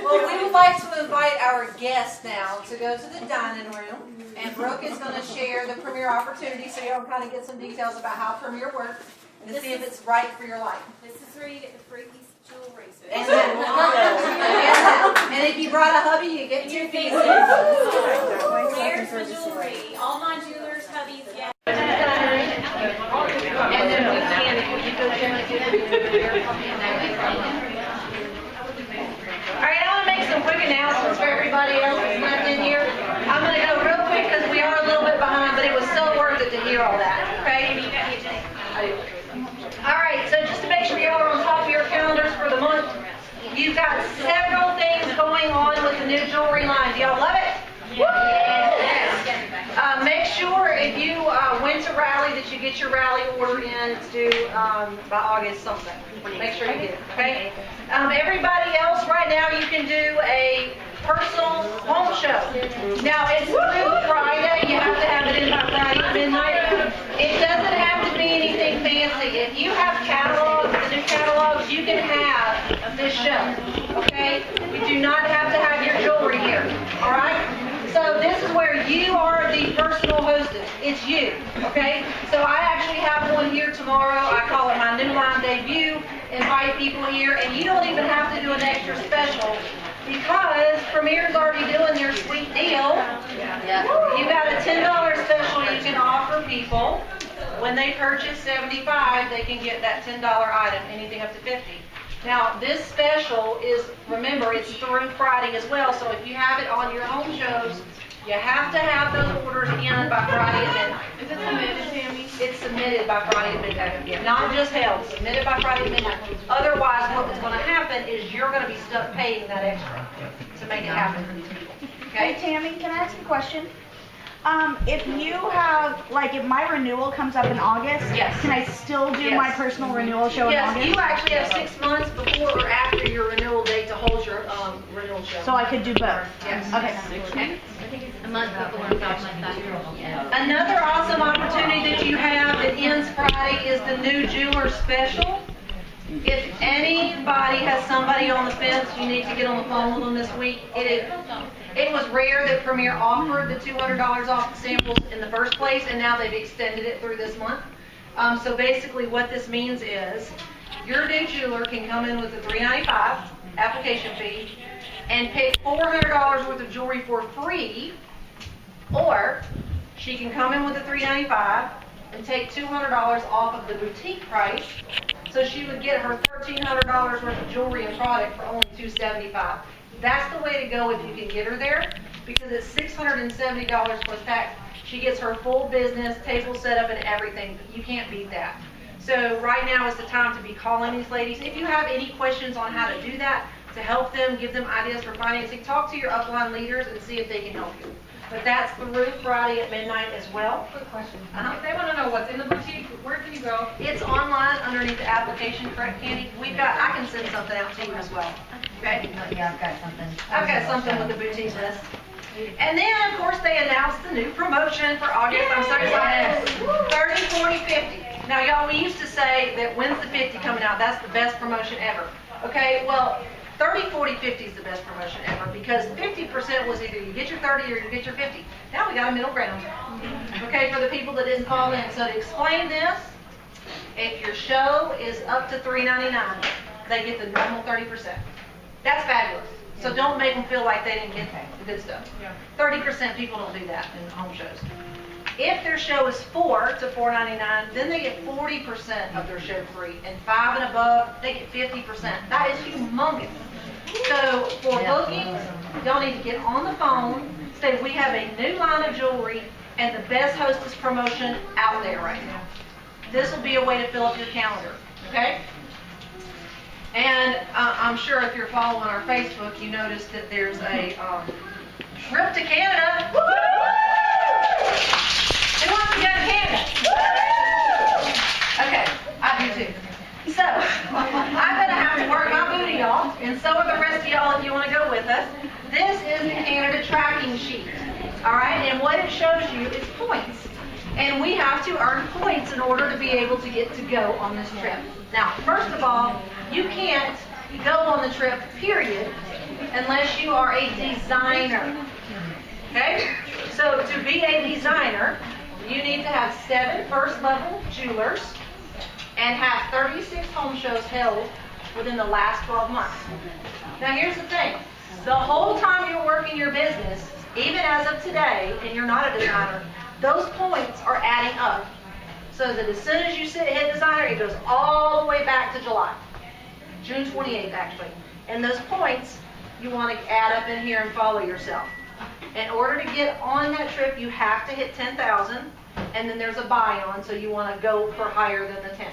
Well, we would like to invite our guests now to go to the dining room, and Brooke is going to share the Premier opportunity so y'all kind of get some details about how Premier works and to see if it's right for your life. This is where you get the free piece of jewelry. So And if you brought a hubby, you get 2 pieces. There's the jewelry. All my jewelers, hubbies, yeah. And then we can, if you go down and get it, everybody else that's left in here. I'm gonna go real quick because we are a little bit behind, but it was so worth it to hear all that, okay? All right, so just to make sure y'all are on top of your calendars for the month, you've got several things going on with the new jewelry line. Do y'all love it? Yes. Make sure if you went to Rally that you get your Rally order in. It's due by August something. Make sure you get it, okay? Everybody else, right now you can do a personal home show. Now, it's through Friday. You have to have it in by Friday at midnight. It doesn't have to be anything fancy. If you have catalogs, the new catalogs, you can have this show, okay? You do not have to have your jewelry here, all right? So this is where you are the personal hostess. It's you, okay? So I actually have one here tomorrow. I call it my new line debut. Invite people here, and you don't even have to do an extra special because Premier's already doing their sweet deal. You got a $10 special you can offer people. When they purchase $75, they can get that $10 item, anything up to $50. Now, this special is, remember, it's through Friday as well, so if you have it on your home shows, you have to have those orders in by Friday at midnight. Is it submitted, Tammy? It's submitted by Friday at midnight. Yeah, not just held, submitted by Friday at midnight. Otherwise, what's going to happen is you're going to be stuck paying that extra to make it happen for these people. Hey, Okay? Tammy, can I ask a question? If you have, like, if my renewal comes up in August, Yes. can I still do Yes. my personal renewal show in Yes, August? you actually have 6 months before or after your renewal date to hold your renewal show. So I could do both? Yes. Okay. A month before, about like that. Another awesome opportunity that you have that ends Friday is the new jeweler special. If anybody has somebody on the fence, you need to get on the phone with them this week. It was rare that Premier offered the $200 off the samples in the first place, and now they've extended it through this month. So basically what this means is your new jeweler can come in with a $395 application fee and pay $400 worth of jewelry for free, or she can come in with a $395 and take $200 off of the boutique price. So she would get her $1,300 worth of jewelry and product for only $275. That's the way to go if you can get her there, because it's $670 plus tax. She gets her full business, table set up and everything. You can't beat that. So right now is the time to be calling these ladies. If you have any questions on how to do that, to help them, give them ideas for financing, talk to your upline leaders and see if they can help you. But that's through Friday at midnight as well. Quick question. If they want to know what's in the boutique, where can you go? It's online underneath the application, correct, Candy? I can send something out to you as well. Okay? Yeah, I've got something. I've got something with the boutique list. And then, of course, they announced the new promotion for August. I'm so excited. 30, 40, 50. Now, y'all, we used to say that when's the 50 coming out? That's the best promotion ever. Okay, well, 30, 40, 50 is the best promotion ever because 50% was either you get your 30 or you get your 50. Now we got a middle ground. Okay, for the people that didn't call in. So to explain this, if your show is up to $399, they get the normal 30%. That's fabulous. So don't make them feel like they didn't get the good stuff. 30% people don't do that in home shows. If their show is $4 to $4.99, then they get 40% of their show free. And 5 and above, they get 50%. That is humongous. So for bookings, y'all need to get on the phone, say we have a new line of jewelry and the best hostess promotion out there right now. This will be a way to fill up your calendar, okay? And I'm sure if you're following our Facebook, you noticed that there's a trip to Canada. Woo! Who wants to go to Canada? Woo! Okay, I do too. So, I'm going to have to work my booty off, and so are the rest of y'all if you want to go with us. This is the Canada tracking sheet, all right? And what it shows you is points. And we have to earn points in order to be able to get to go on this trip. Now, first of all, you can't go on the trip, period, unless you are a designer, okay? So, to be a designer, you need to have 7 first-level jewelers and have 36 home shows held within the last 12 months. Now here's the thing. The whole time you're working your business, even as of today, and you're not a designer, those points are adding up. So that as soon as you hit designer, it goes all the way back to July. June 28th, actually. And those points you want to add up in here and follow yourself. In order to get on that trip, you have to hit 10,000, and then there's a buy-on, so you want to go for higher than the 10.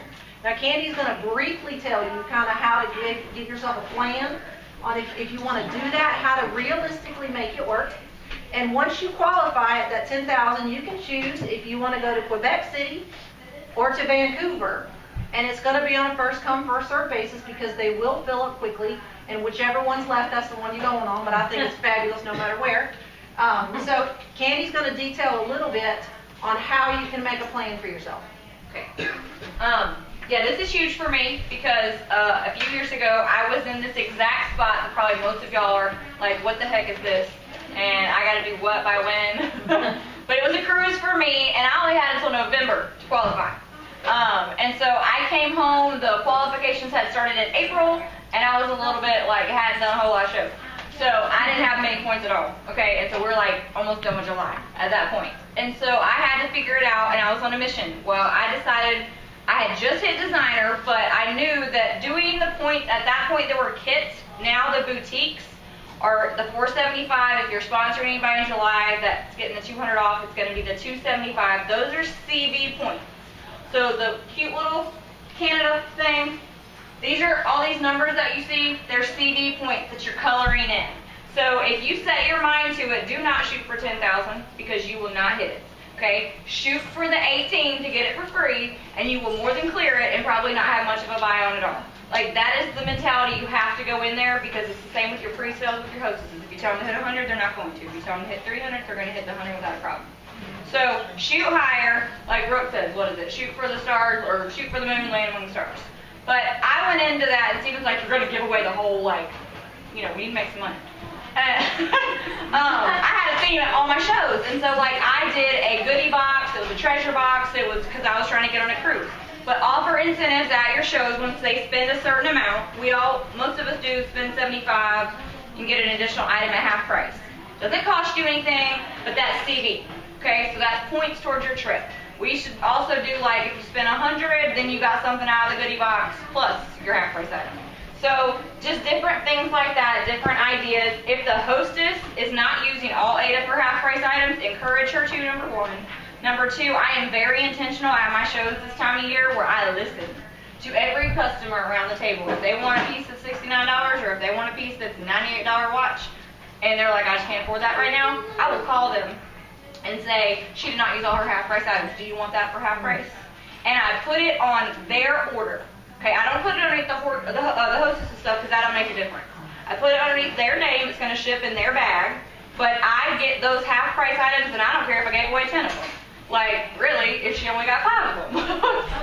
Now, Candy's going to briefly tell you kind of how to give yourself a plan on if you want to do that, how to realistically make it work. And once you qualify at that 10,000, you can choose if you want to go to Quebec City or to Vancouver. And it's going to be on a first come, first served basis because they will fill up quickly. And whichever one's left, that's the one you're going on. But I think it's fabulous no matter where. So Candy's going to detail a little bit on how you can make a plan for yourself. Okay. Yeah, this is huge for me because a few years ago I was in this exact spot that probably most of y'all are like, what the heck is this? And I got to do what by when? But it was a cruise for me, and I only had until November to qualify. And so I came home, the qualifications had started in April, and I was a little bit like, hadn't done a whole lot of shows. So I didn't have many points at all, okay? And so we're like almost done with July at that point. And so I had to figure it out, and I was on a mission. Well, I decided I had just hit designer, but I knew that doing the points, at that point there were kits. Now the boutiques are the $475. If you're sponsoring anybody in July that's getting the $200 off, it's going to be the $275. Those are CV points. So the cute little Canada thing, these are all these numbers that you see, they're CV points that you're coloring in. So if you set your mind to it, do not shoot for 10,000 because you will not hit it. Okay? Shoot for the 18 to get it for free, and you will more than clear it and probably not have much of a buy on at all. Like, that is the mentality you have to go in there because it's the same with your pre-sales with your hostesses. If you tell them to hit 100, they're not going to. If you tell them to hit 300, they're going to hit the 100 without a problem. So shoot higher, like Brooke says, what is it? Shoot for the stars or shoot for the moon, land among the stars. But I went into that and Stephen's like, you're going to give away the whole, like, you know, we need to make some money. I had a theme at all my shows, and so like I did a goodie box, it was a treasure box, it was because I was trying to get on a cruise. But offer incentives at your shows once they spend a certain amount. Most of us do spend $75 and get an additional item at half price. Doesn't cost you anything, but that's CV. Okay, so that's points towards your trip. We should also do like if you spend $100, then you got something out of the goodie box plus your half price item. So just different things like that, different ideas. If the hostess is not using all 8 of her half price items, encourage her to, number 1. Number 2, I am very intentional at my shows this time of year where I listen to every customer around the table. If they want a piece that's $69 or if they want a piece that's a $98 watch and they're like, I just can't afford that right now, I will call them and say, she did not use all her half price items. Do you want that for half price? And I put it on their order. Okay, I don't put it underneath the hostess stuff because that don't make a difference. I put it underneath their name. It's going to ship in their bag. But I get those half price items, and I don't care if I gave away 10 of them. Like, really, if she only got 5 of them.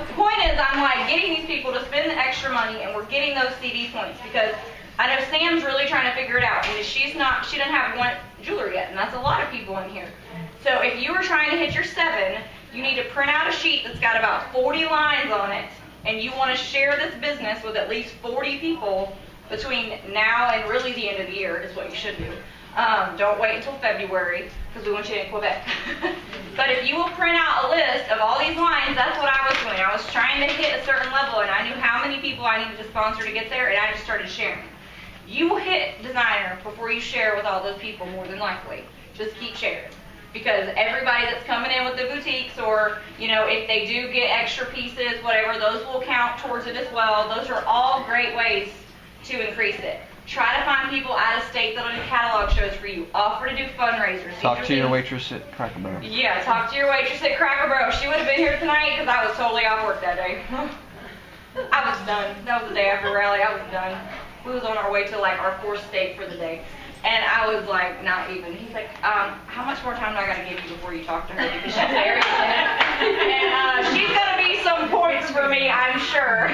The point is, I'm like getting these people to spend the extra money, and we're getting those CD points because I know Sam's really trying to figure it out. And she doesn't have one jeweler yet, and that's a lot of people in here. So if you were trying to hit your 7, you need to print out a sheet that's got about 40 lines on it. And you want to share this business with at least 40 people between now and really the end of the year is what you should do. Don't wait until February because we want you in Quebec. But if you will print out a list of all these lines, that's what I was doing. I was trying to hit a certain level and I knew how many people I needed to sponsor to get there and I just started sharing. You will hit designer before you share with all those people more than likely. Just keep sharing. Because everybody that's coming in with the boutiques or, you know, if they do get extra pieces, whatever, those will count towards it as well. Those are all great ways to increase it. Try to find people out of state that'll do catalog shows for you. Offer to do fundraisers. Talk to your waitress at Cracker Barrel. Yeah, talk to your waitress at Cracker Barrel. She would have been here tonight because I was totally off work that day. I was done. That was the day after rally. I was done. We was on our way to like our 4th state for the day. And I was like, not even. He's like, how much more time do I got to give you before you talk to her? Because she's very and she's going to be some points for me, I'm sure,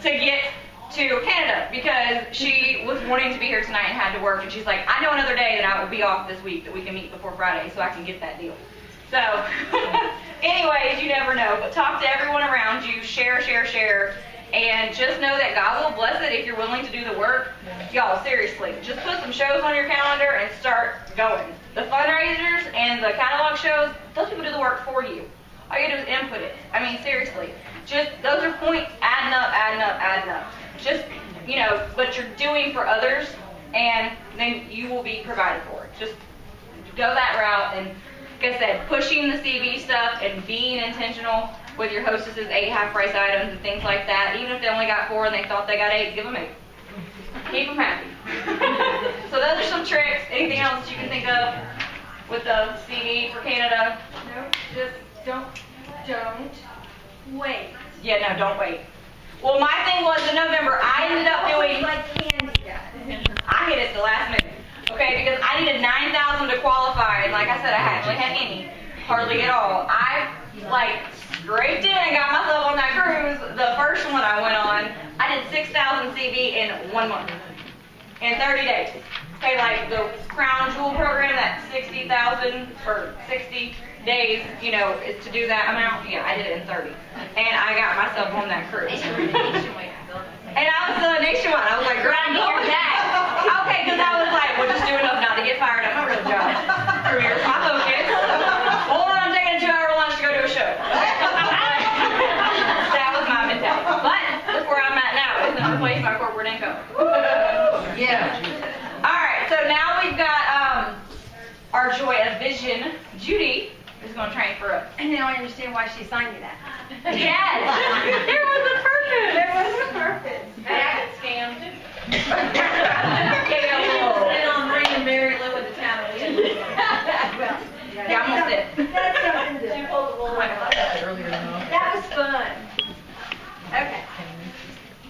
to get to Canada. Because she was wanting to be here tonight and had to work. And she's like, I know another day that I will be off this week that we can meet before Friday so I can get that deal. So, anyways, you never know. But talk to everyone around you. Share, share, share. And just know that God will bless it if you're willing to do the work. Y'all, seriously, just put some shows on your calendar and start going. The fundraisers and the catalog shows, those people do the work for you. All you do is input it. I mean, seriously. Just, those are points adding up, adding up, adding up. Just, you know, what you're doing for others and then you will be provided for. Just go that route, and like I said, pushing the CV stuff and being intentional with your hostesses, 8 half-price items and things like that. Even if they only got 4 and they thought they got 8, give them 8. Keep them happy. So those are some tricks. Anything else that you can think of with the CV for Canada? No, just don't wait. Yeah, no, don't wait. Well, my thing was in November, I ended up doing, Like candy. I hit it the last minute, okay, because I needed 9,000 to qualify, and like I said, I hadn't really had any, hardly at all. I, like, scraped in and got myself on that cruise. The first one I went on, I did 6,000 CV in 1 month, in 30 days. Okay, like the Crown Jewel program, that 60,000 for 60 days, you know, is to do that amount. Yeah, I did it in 30, and I got myself on that cruise. And I was nationwide. I was like, girl, I'm going that. Okay, because I was like, well, just do enough not to get fired at my real job. Career's my focus. Or I'm taking a 2-hour lunch to go to a show. That was my mentality. But look where I'm at now. It's another place my corporate income. Yeah. All right, so now we've got our Joy of Vision. Judy is going to train for us. And now I understand why she assigned me that. Yes. There was a purpose. There was a purpose. Hey, I got scammed. And I'm bringing Mary Lou into town. Yeah, I'm gonna sit. That's something different. That was fun. Okay.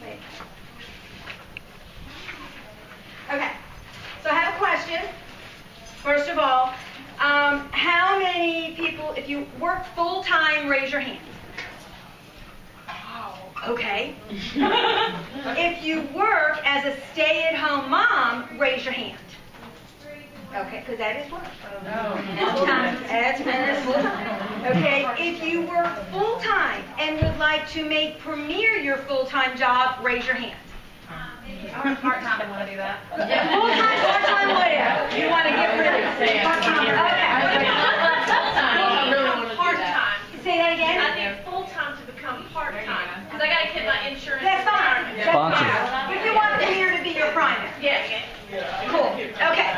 Wait. Okay. So I have a question. First of all, how many people, if you work full-time, raise your hand? Okay. If you work as a stay-at-home mom, raise your hand. Okay, because that is work. That's full-time. Okay, if you work full-time and would like to make Premier your full-time job, raise your hand. Part-time, I want to do that. Full-time, part-time, whatever. You want to get rid of it. Part-time. Say that again? I think full-time to become part-time. Because I got to get my insurance. That's fine. That's fine. But you want Premier to be your primary. Yeah. Cool. Okay.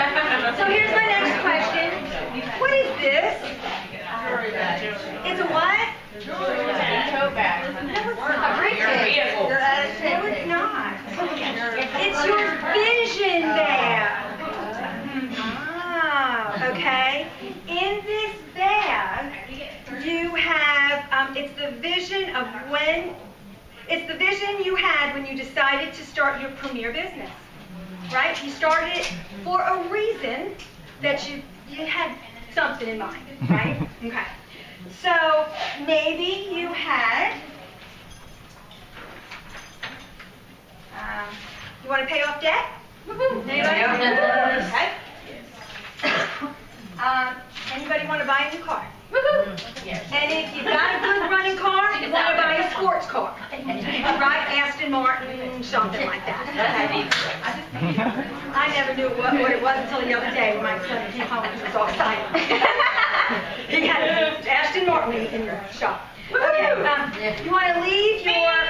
So here's my next question. What is this? It's a what? Tote bag. No, it's not. No, it's not. It's your vision bag. Ah, okay. In this bag, you have, it's the vision of it's the vision you had when you decided to start your Premier business. Right? You started it for a reason that you had something in mind, right? Okay. So maybe you had, you want to pay off debt? Anybody? Okay. Anybody want to buy a new car? Yes. And if you've got a good running car, you want to buy a sports car. Right? Aston Martin, something like that. Okay. I never knew what it was until the other day when my son came home and was all excited. He had an Aston Martin in your shop. Okay. You want to leave your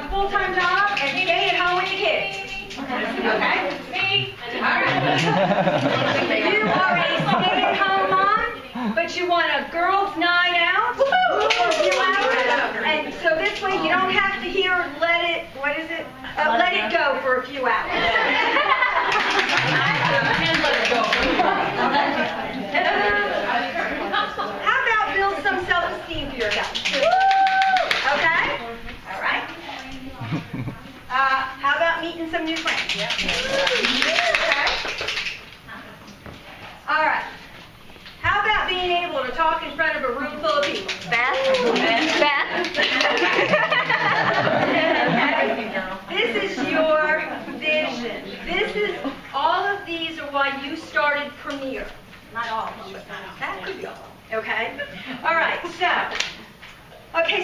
full-time job and stay at home with your kids. Okay? Me? All right. You are a stay-at-home mom, but you want a girls' night out for a few hours. And so this way you don't have to hear let it go for a few hours. How about build some self-esteem for yourself? Okay? All right. How about meeting some new friends? Okay. All right. How about being able to talk in front of a room full of people? Beth? This is your vision. All of these are why you started Premier. Not all of them, but that could be all. Okay? All right, so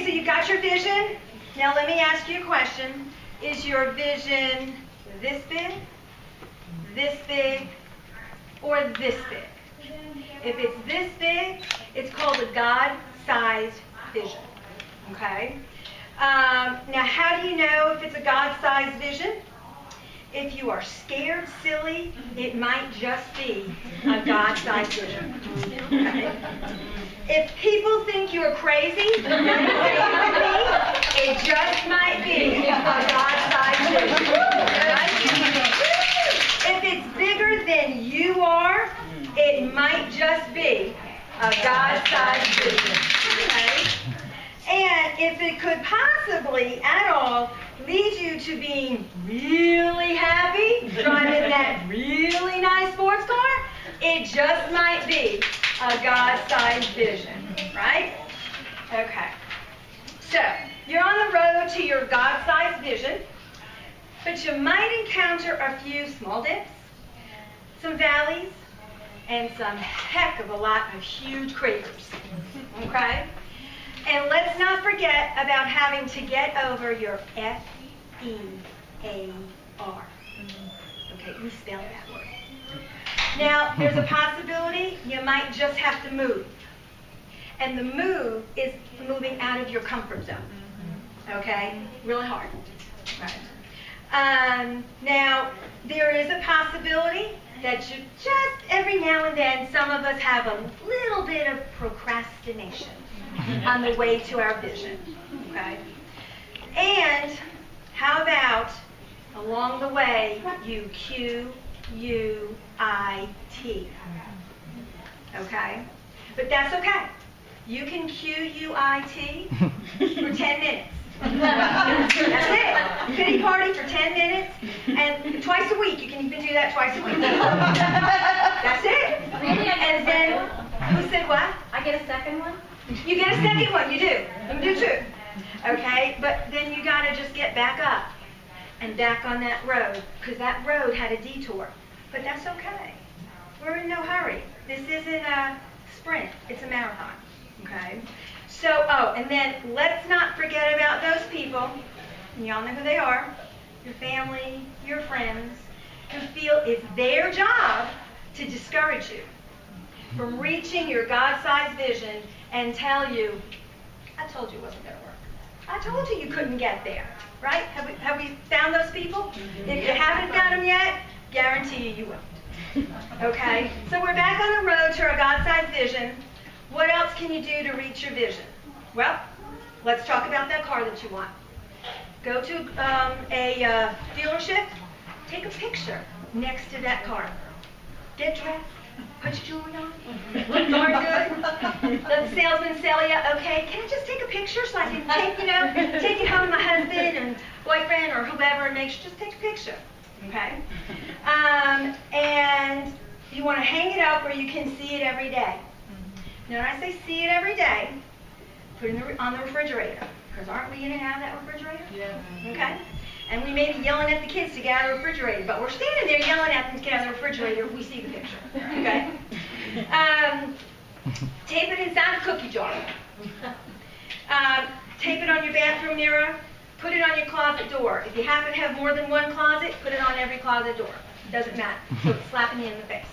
you got your vision. Now let me ask you a question. Is your vision this big, or this big? If it's this big, it's called a God-sized vision. Okay? Now, how do you know if it's a God-sized vision? If you are scared silly, it might just be a God-sized vision. Okay? If people think you're crazy, it just might be a God-sized vision. If it's bigger than you are, it might just be a God-sized vision. Okay? And if it could possibly at all lead you to being really happy, driving that really nice sports car, it just might be a God-sized vision, right? Okay. So, you're on the road to your God-sized vision, but you might encounter a few small dips, some valleys, and some heck of a lot of huge craters, okay? And let's not forget about having to get over your F-E-A-R. Okay, we spell that word. Now, there's a possibility you might just have to move. And the move is moving out of your comfort zone. Okay? Really hard. Right. Now, there is a possibility that you just, every now and then, some of us have a little bit of procrastination on the way to our vision, okay? And how about, along the way, you Q-U-I-T, okay? But that's okay. You can Q-U-I-T for 10 minutes. That's it. Pity party for 10 minutes, and twice a week. You can even do that twice a week. That's it. And then, who said what? I get a second one? You get a second one, you do. You do too. Okay? But then you gotta just get back up and back on that road, because that road had a detour. But that's okay. We're in no hurry. This isn't a sprint, it's a marathon. Okay? So, and then let's not forget about those people, and y'all know who they are, your family, your friends, who feel it's their job to discourage you from reaching your God-sized vision and tell you, I told you it wasn't going to work. I told you you couldn't get there, right? Have we found those people? If you haven't found them yet, guarantee you won't. Okay? So we're back on the road to our God-sized vision. What else can you do to reach your vision? Well, let's talk about that car that you want. Go to a dealership, take a picture next to that car. Get dressed, put your jewelry on, look darn good. Let the salesman sell you, okay, can I just take a picture so I can take it home to my husband and boyfriend or whoever and make sure, just take a picture, okay? And you want to hang it up where you can see it every day. Now, when I say see it every day, put it on the refrigerator, because aren't we in and out of that refrigerator? Yeah. Okay? And we may be yelling at the kids to get out of the refrigerator, but we're standing there yelling at them to get out of the refrigerator if we see the picture. Okay? Tape it inside a cookie jar. Tape it on your bathroom mirror. Put it on your closet door. If you happen to have more than one closet, put it on every closet door. Doesn't matter. So it's slapping you in the face.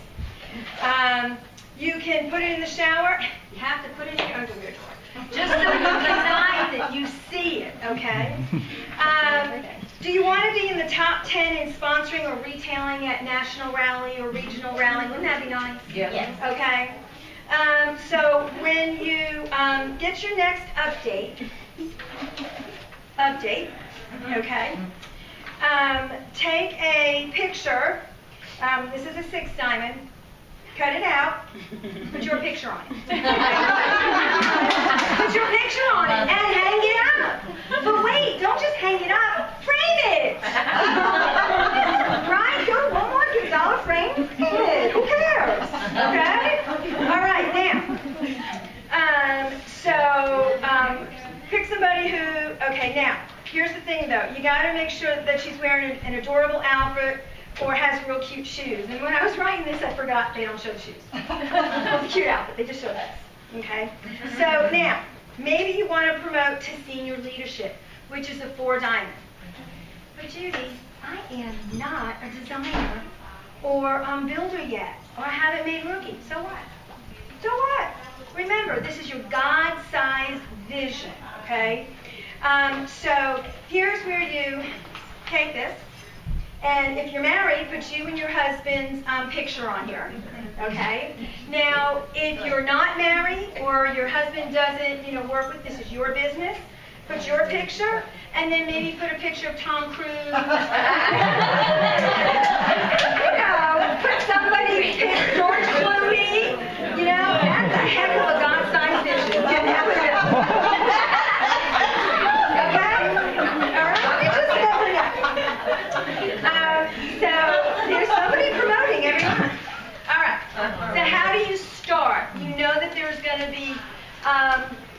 You can put it in the shower. You have to put it in your underwear drawer. Just so you deny that you see it, okay? Do you want to be in the top 10 in sponsoring or retailing at national rally or regional rally? Wouldn't that be nice? Yeah. Yes. Okay. So when you get your next update, okay, take a picture. This is a 6 diamond. Cut it out, put your picture on it. Put your picture on it and hang it up. But wait, don't just hang it up, frame it. Right? Go Walmart, get $1 frame, frame it. Who cares? Okay? All right, now. Pick somebody who, okay, now, here's the thing though. You got to make sure that she's wearing an adorable outfit or has real cute shoes. And when I was writing this, I forgot they don't show the shoes. It's a cute outfit, they just show this. Okay? So now, maybe you want to promote to senior leadership, which is a 4 diamond. But Judy, I am not a designer or builder yet, or I haven't made rookie. So what? So what? Remember, this is your God-sized vision, okay? So here's where you take this, And if you're married, put you and your husband's picture on here, okay? Now, if you're not married or your husband doesn't, work with, this is your business, put your picture, and then maybe put a picture of Tom Cruise. Put somebody, George Clooney, that's a heck of a God-sized vision. Okay? All right? You just never know. So there's somebody promoting every month. All right. So how do you start? You know that there's going to be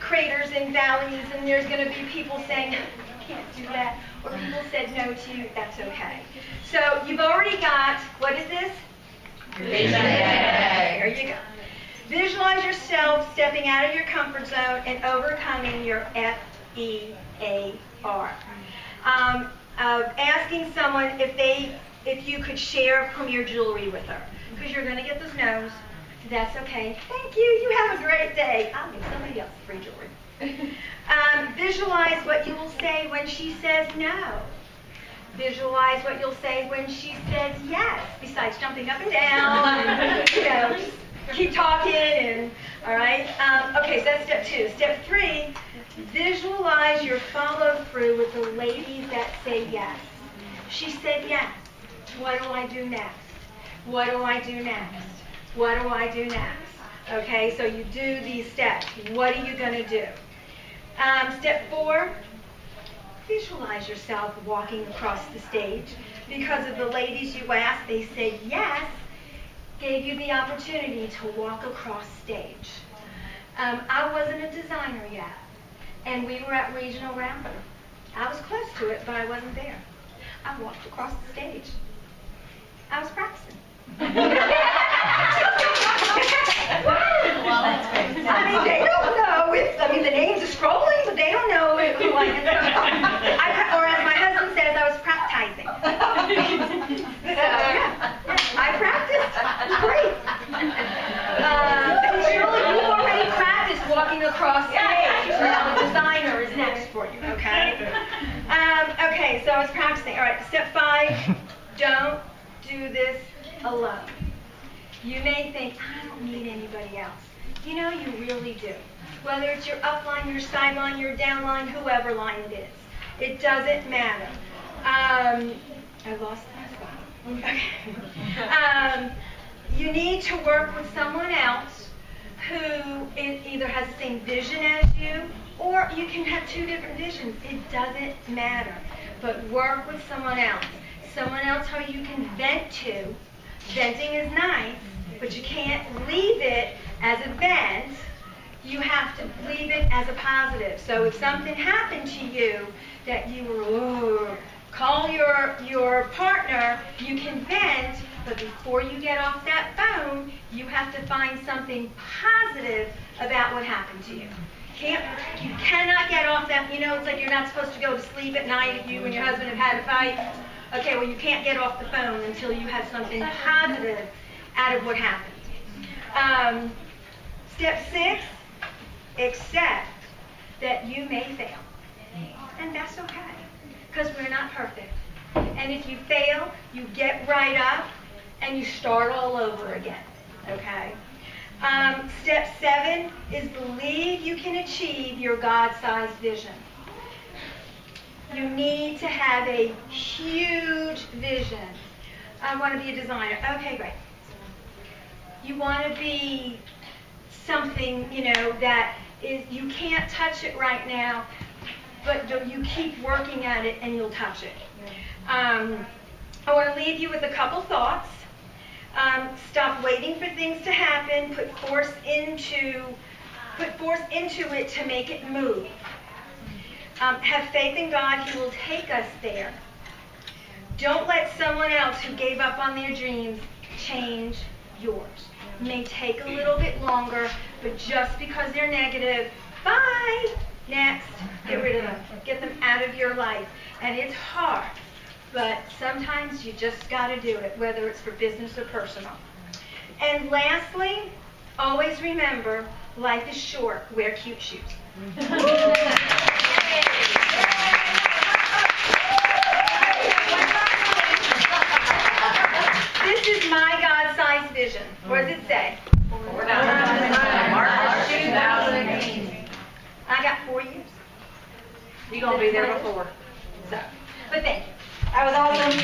craters and valleys, and there's going to be people saying, you can't do that, or people said no to you. That's okay. So you've already got, what is this? Vision. There you go. Visualize yourself stepping out of your comfort zone and overcoming your FEAR. Asking someone if you could share Premier jewelry with her, because you're going to get those no's. That's okay. Thank you. You have a great day. I'll give somebody else free jewelry. Visualize what you will say when she says no. Visualize what you'll say when she says yes, besides jumping up and down and, just keep talking and, all right? Okay, so that's step 2. Step 3, visualize your follow through with the ladies that say yes. She said yes. What do I do next? What do I do next? What do I do next? Okay, so you do these steps. What are you going to do? Step 4, visualize yourself walking across the stage. Because of the ladies you asked, they said yes, gave you the opportunity to walk across stage. I wasn't a designer yet, and we were at Regional Roundup. I was close to it, but I wasn't there. I walked across the stage. I was practicing. They don't know if, the names are scrolling, but they don't know who I am. Or as my husband says, I was practicing. I practiced. Great. Shirley, you already practiced walking across stage. Now the designer is next for you, okay? Okay, so I was practicing. All right, step 5, don't do this alone. You may think, I don't need anybody else. You really do. Whether it's your upline, your sideline, your downline, whoever line it is. It doesn't matter. I lost my spot. Okay. You need to work with someone else who either has the same vision as you, or you can have 2 different visions. It doesn't matter. But work with someone else. Someone else who you can vent to. Venting is nice, but you can't leave it as a vent. You have to leave it as a positive. So if something happened to you that you were, call your partner, you can vent, but before you get off that phone, you have to find something positive about what happened to you. You cannot get off that, it's like you're not supposed to go to sleep at night if you and your husband have had a fight. Okay, well, you can't get off the phone until you have something positive out of what happened. Step 6, accept that you may fail. And that's okay, because we're not perfect. And if you fail, you get right up and you start all over again, okay? Step 7 is believe you can achieve your God-sized vision. You need to have a huge vision. I want to be a designer. Okay, great. You want to be something, that is, you can't touch it right now, but you keep working at it and you'll touch it. I want to leave you with a couple thoughts. Stop waiting for things to happen. Put force into it to make it move. Have faith in God. He will take us there. Don't let someone else who gave up on their dreams change yours. It may take a little bit longer, but just because they're negative, bye, next, get rid of them. Get them out of your life. And it's hard, but sometimes you just got to do it, whether it's for business or personal. And lastly, always remember, life is short. Wear cute shoes. vision. What does it say? We're down to March 2018. I got 4 years. You're going to be there before. So, but thank you. That was awesome.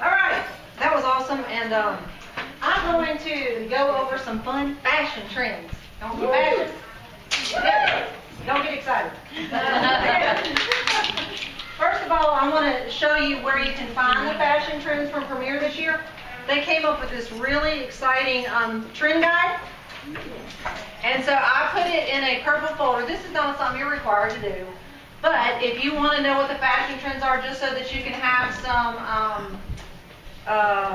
All right, that was awesome, and I'm going to go over some fun fashion trends. Don't get fashion. Don't get excited. First of all, I want to show you where you can find the fashion trends from Premier this year. They came up with this really exciting trend guide. And so I put it in a purple folder. This is not something you're required to do. But if you want to know what the fashion trends are, just so that you can have some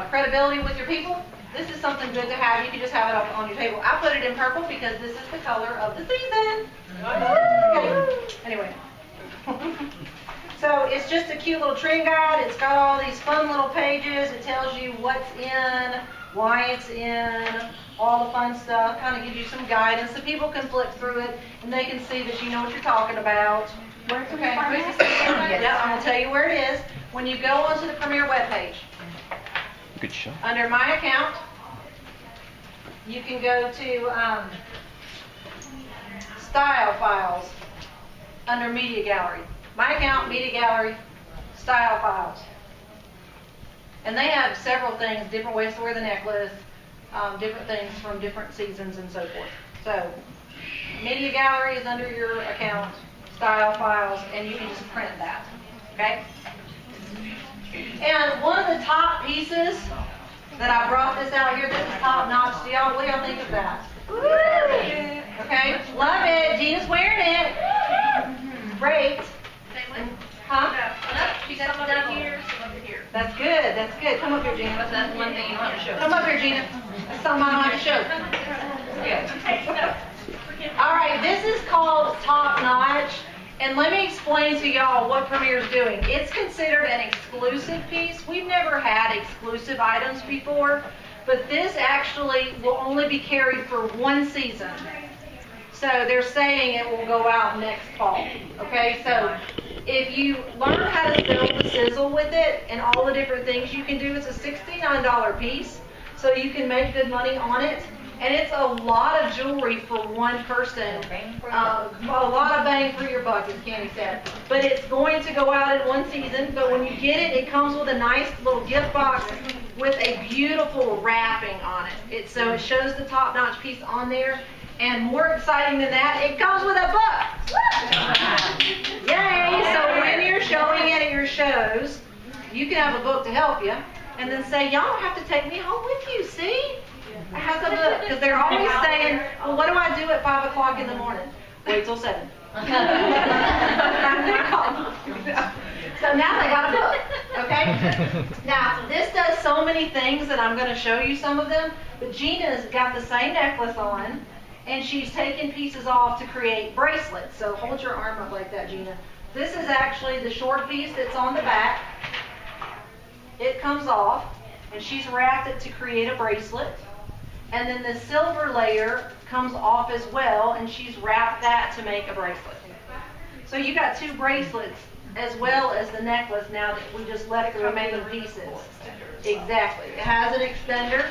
credibility with your people, this is something good to have. You can just have it up on your table. I put it in purple because this is the color of the season. Okay. Anyway. So it's just a cute little trend guide. It's got all these fun little pages. It tells you what's in, why it's in, all the fun stuff. Kind of gives you some guidance so people can flip through it and they can see that you know what you're talking about. Where can Okay. we find it? Yeah, I'm going to tell you where it is. When you go onto the Premier webpage, Good show. under My Account, you can go to Style Files under Media Gallery. My Account, Media Gallery, Style Files. And they have several things, different ways to wear the necklace, different things from different seasons and so forth. So, Media Gallery is under your account, Style Files, and you can just print that. Okay? And one of the top pieces that I brought this out here, this is top notch. What do y'all think of that? Okay? Love it. Gina's wearing it. Great. Huh? She got some down here, some over here. That's good. That's good. Come up here, Gina. But that's one thing you don't have to show. Come up here, Gina. That's something I don't have to show. Good. All right, this is called Top Notch. And let me explain to y'all what Premier's doing. It's considered an exclusive piece. We've never had exclusive items before, but this actually will only be carried for one season. So they're saying it will go out next fall. Okay, so if you learn how to build the sizzle with it and all the different things you can do, it's a $69 piece, so you can make good money on it. And it's a lot of jewelry for one person. A lot of bang for your buck, as Candy said. But it's going to go out in one season. But when you get it, it comes with a nice little gift box with a beautiful wrapping on it. So it shows the top-notch piece on there. And more exciting than that, it comes with a book. Yay! So when you're showing it at your shows, you can have a book to help you. And then say, y'all don't have to take me home with you, see? I have the book, because they're always saying, well, what do I do at 5 o'clock in the morning? Wait till 7. So now they got a book, okay? Now, this does so many things that I'm going to show you some of them, but Gina's got the same necklace on, and she's taken pieces off to create bracelets. So hold your arm up like that, Gina. This is actually the short piece that's on the back. It comes off, and she's wrapped it to create a bracelet. And then the silver layer comes off as well, and she's wrapped that to make a bracelet. So you got 2 bracelets as well as the necklace now that we just left the remaining pieces. Exactly. It has an extender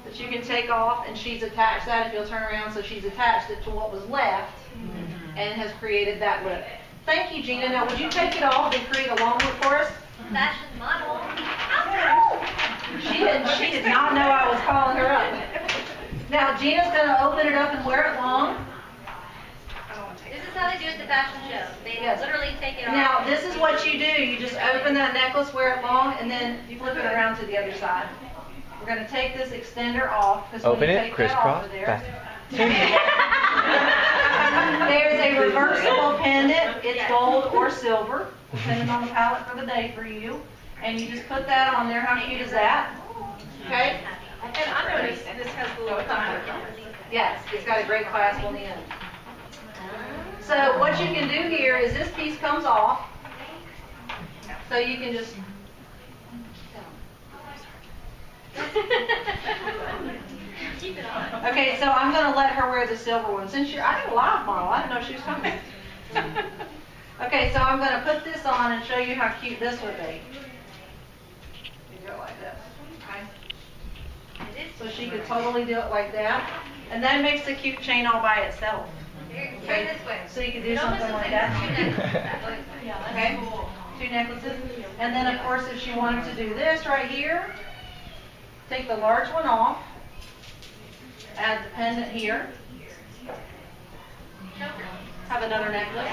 that you can take off, and she's attached that, if you'll turn around, so she's attached it to what was left and has created that look. Thank you, Gina. Now, would you take it off and create a long look for us? Fashion model. She did not know I was calling her up. Now, Gina's going to open it up and wear it long. This is how they do it at the fashion show. They literally take it off. Now, this is what you do. You just open that necklace, wear it long, and then you flip it around to the other side. We're going to take this extender off. Open it, crisscross, back. There's a reversible pendant. It's gold or silver, depending on the palette for the day for you. And you just put that on there. How cute is that? Okay? And I noticed this has the little thumb. Yes, it's got a great clasp on the end. So what you can do here is this piece comes off. So you can just... Keep it on. Okay, so I'm going to let her wear the silver one. Since I did a live model, I didn't know she was coming. Okay, so I'm going to put this on and show you how cute this would be. You go like this, okay? So she could totally do it like that. And that makes a cute chain all by itself. Okay, so you could do something like that. Okay, 2 necklaces. And then of course if she wanted to do this right here, take the large one off, add the pendant here, have another necklace.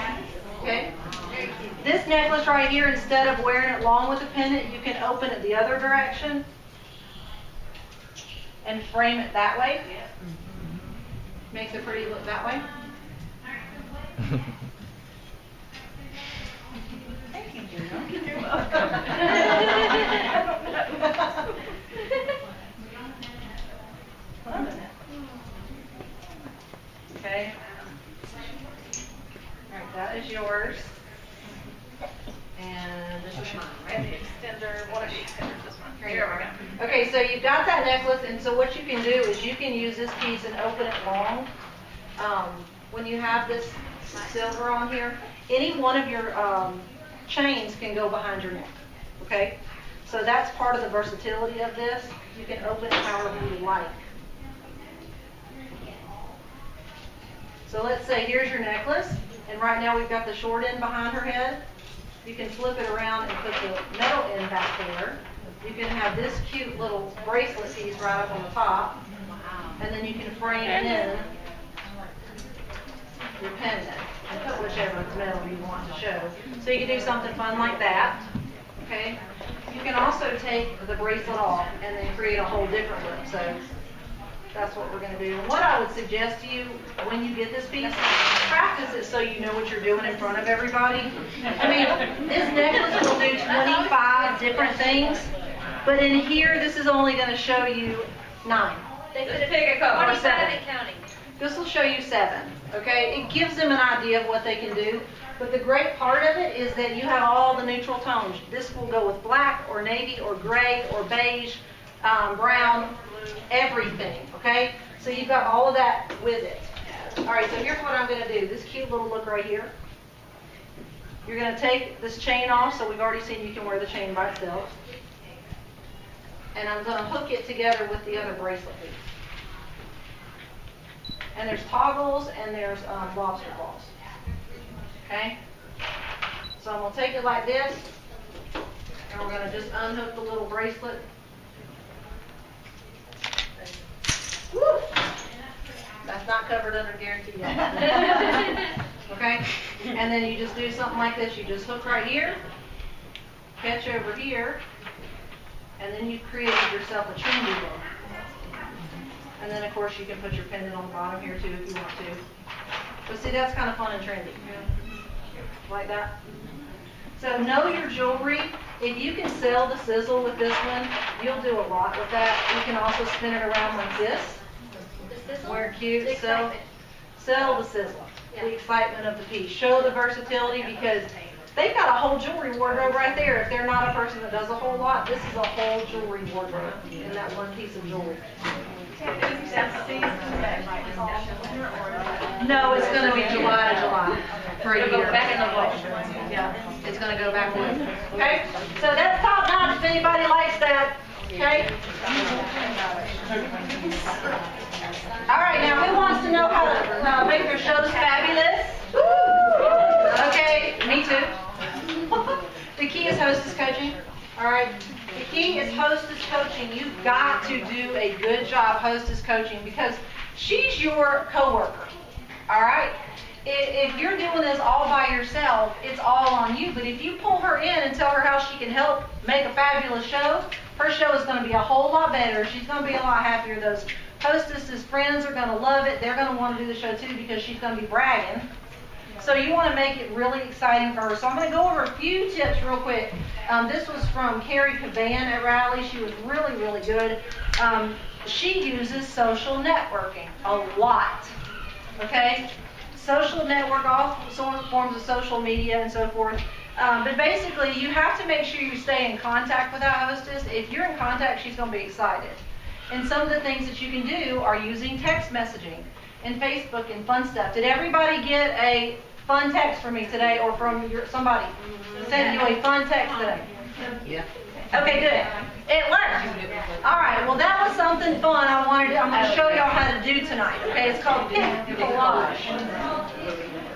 Okay, this necklace right here, instead of wearing it long with the pendant, you can open it the other direction and frame it that way. Makes it pretty look that way. Thank you, Juno. You're welcome. Okay. All right, that is yours. And this is mine, right? The extender, what are the extenders? This one. Here we go. Okay, so you've got that necklace, and so what you can do is you can use this piece and open it long. When you have this silver on here, any one of your chains can go behind your neck, okay? So that's part of the versatility of this. You can open it however you like. So let's say here's your necklace, and right now we've got the short end behind her head. You can flip it around and put the metal end back there. You can have this cute little bracelet piece right up on the top, and then you can frame in your pendant and put whichever metal you want to show. So you can do something fun like that, okay? You can also take the bracelet off and then create a whole different look. So that's what we're going to do. And what I would suggest to you when you get this piece, practice it so you know what you're doing in front of everybody. I mean, this necklace will do 25 different things, but in here, this is only going to show you 9. They could have picked a couple. Or 7. Counting. This will show you 7, okay? It gives them an idea of what they can do, but the great part of it is that you have all the neutral tones. This will go with black or navy or gray or beige, brown, everything, okay? So you've got all of that with it. All right, so here's what I'm going to do. This cute little look right here. You're going to take this chain off, so we've already seen you can wear the chain by itself. And I'm going to hook it together with the other bracelet piece. And there's toggles and there's lobster claws. Okay? So I'm going to take it like this, and we're going to just unhook the little bracelet. Woo! That's not covered under guarantee yet. Okay? And then you just do something like this. You just hook right here, catch over here, and then you created yourself a trendy look. And then, of course, you can put your pendant on the bottom here, too, if you want to. But see, that's kind of fun and trendy. Like that. So know your jewelry. If you can sell the sizzle with this one, you'll do a lot with that. You can also spin it around like this. The sizzle? Wear cute. The Sell the sizzle. Yeah. The excitement of the piece. Show the versatility, because they've got a whole jewelry wardrobe right there. If they're not a person that does a whole lot, this is a whole jewelry wardrobe in that one piece of jewelry. No, it's going to be July to July for a year. Back in the vault. Yeah, it's going to go back in. Okay, so that's top notch if anybody likes that. Okay. All right, now who wants to know how to make their shows fabulous? Okay, me too. The key is hostess coaching. All right. The key is hostess coaching. You've got to do a good job hostess coaching, because she's your coworker. All right? If you're doing this all by yourself, it's all on you. But if you pull her in and tell her how she can help make a fabulous show, her show is going to be a whole lot better. She's going to be a lot happier. Those hostesses' friends are going to love it. They're going to want to do the show too, because she's going to be bragging. So you want to make it really exciting for her. So I'm going to go over a few tips real quick. This was from Carrie Caban at Rally. She was really, really good. She uses social networking a lot. Okay? Social network, all forms of social media and so forth. But basically, you have to make sure you stay in contact with that hostess. If you're in contact, she's going to be excited. And some of the things that you can do are using text messaging and Facebook and fun stuff. Did everybody get a fun text from me today, or from somebody sent you a fun text today? Yeah. Okay, good. It worked. All right. Well, that was something fun. I'm going to show y'all how to do tonight. Okay, it's called Pick Collage.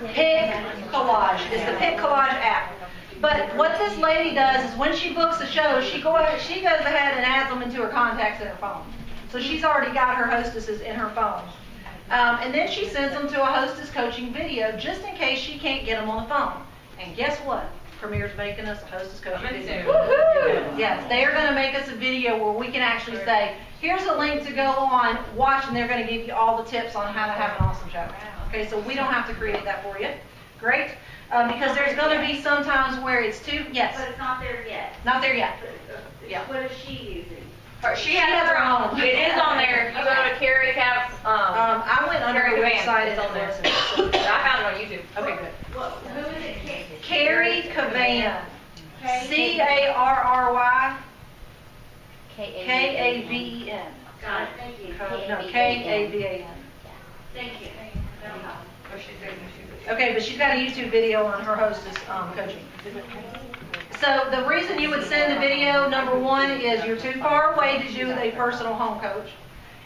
Pick Collage. It's the Pick Collage app. But what this lady does is when she books a show, she goes ahead and adds them into her contacts in her phone. So she's already got her hostesses in her phone. And then she sends them to a hostess coaching video just in case she can't get them on the phone. And guess what? Premier's making us a hostess coaching video. Woohoo! Yes, they are going to make us a video where we can actually say, here's a link to go on, watch, and they're going to give you all the tips on how to have an awesome show. Okay, so we don't have to create that for you. Great. Because there's going to be some times where it's too, yes. But it's not there yet. Not there yet. Yeah. What is she using? She has her own. It is on there. You go to Carrie Cap's. I went under her website. It's on there. I found it on YouTube. Okay, good. Who is it? Carrie Cavan. C-A-R-R-Y. K-A-V-E-N. Got it. Thank you. No, K-A-V-A-N. Thank you. Okay, but she's got a YouTube video on her hostess coaching. So the reason you would send the video, number one, is you're too far away to do a personal home coach,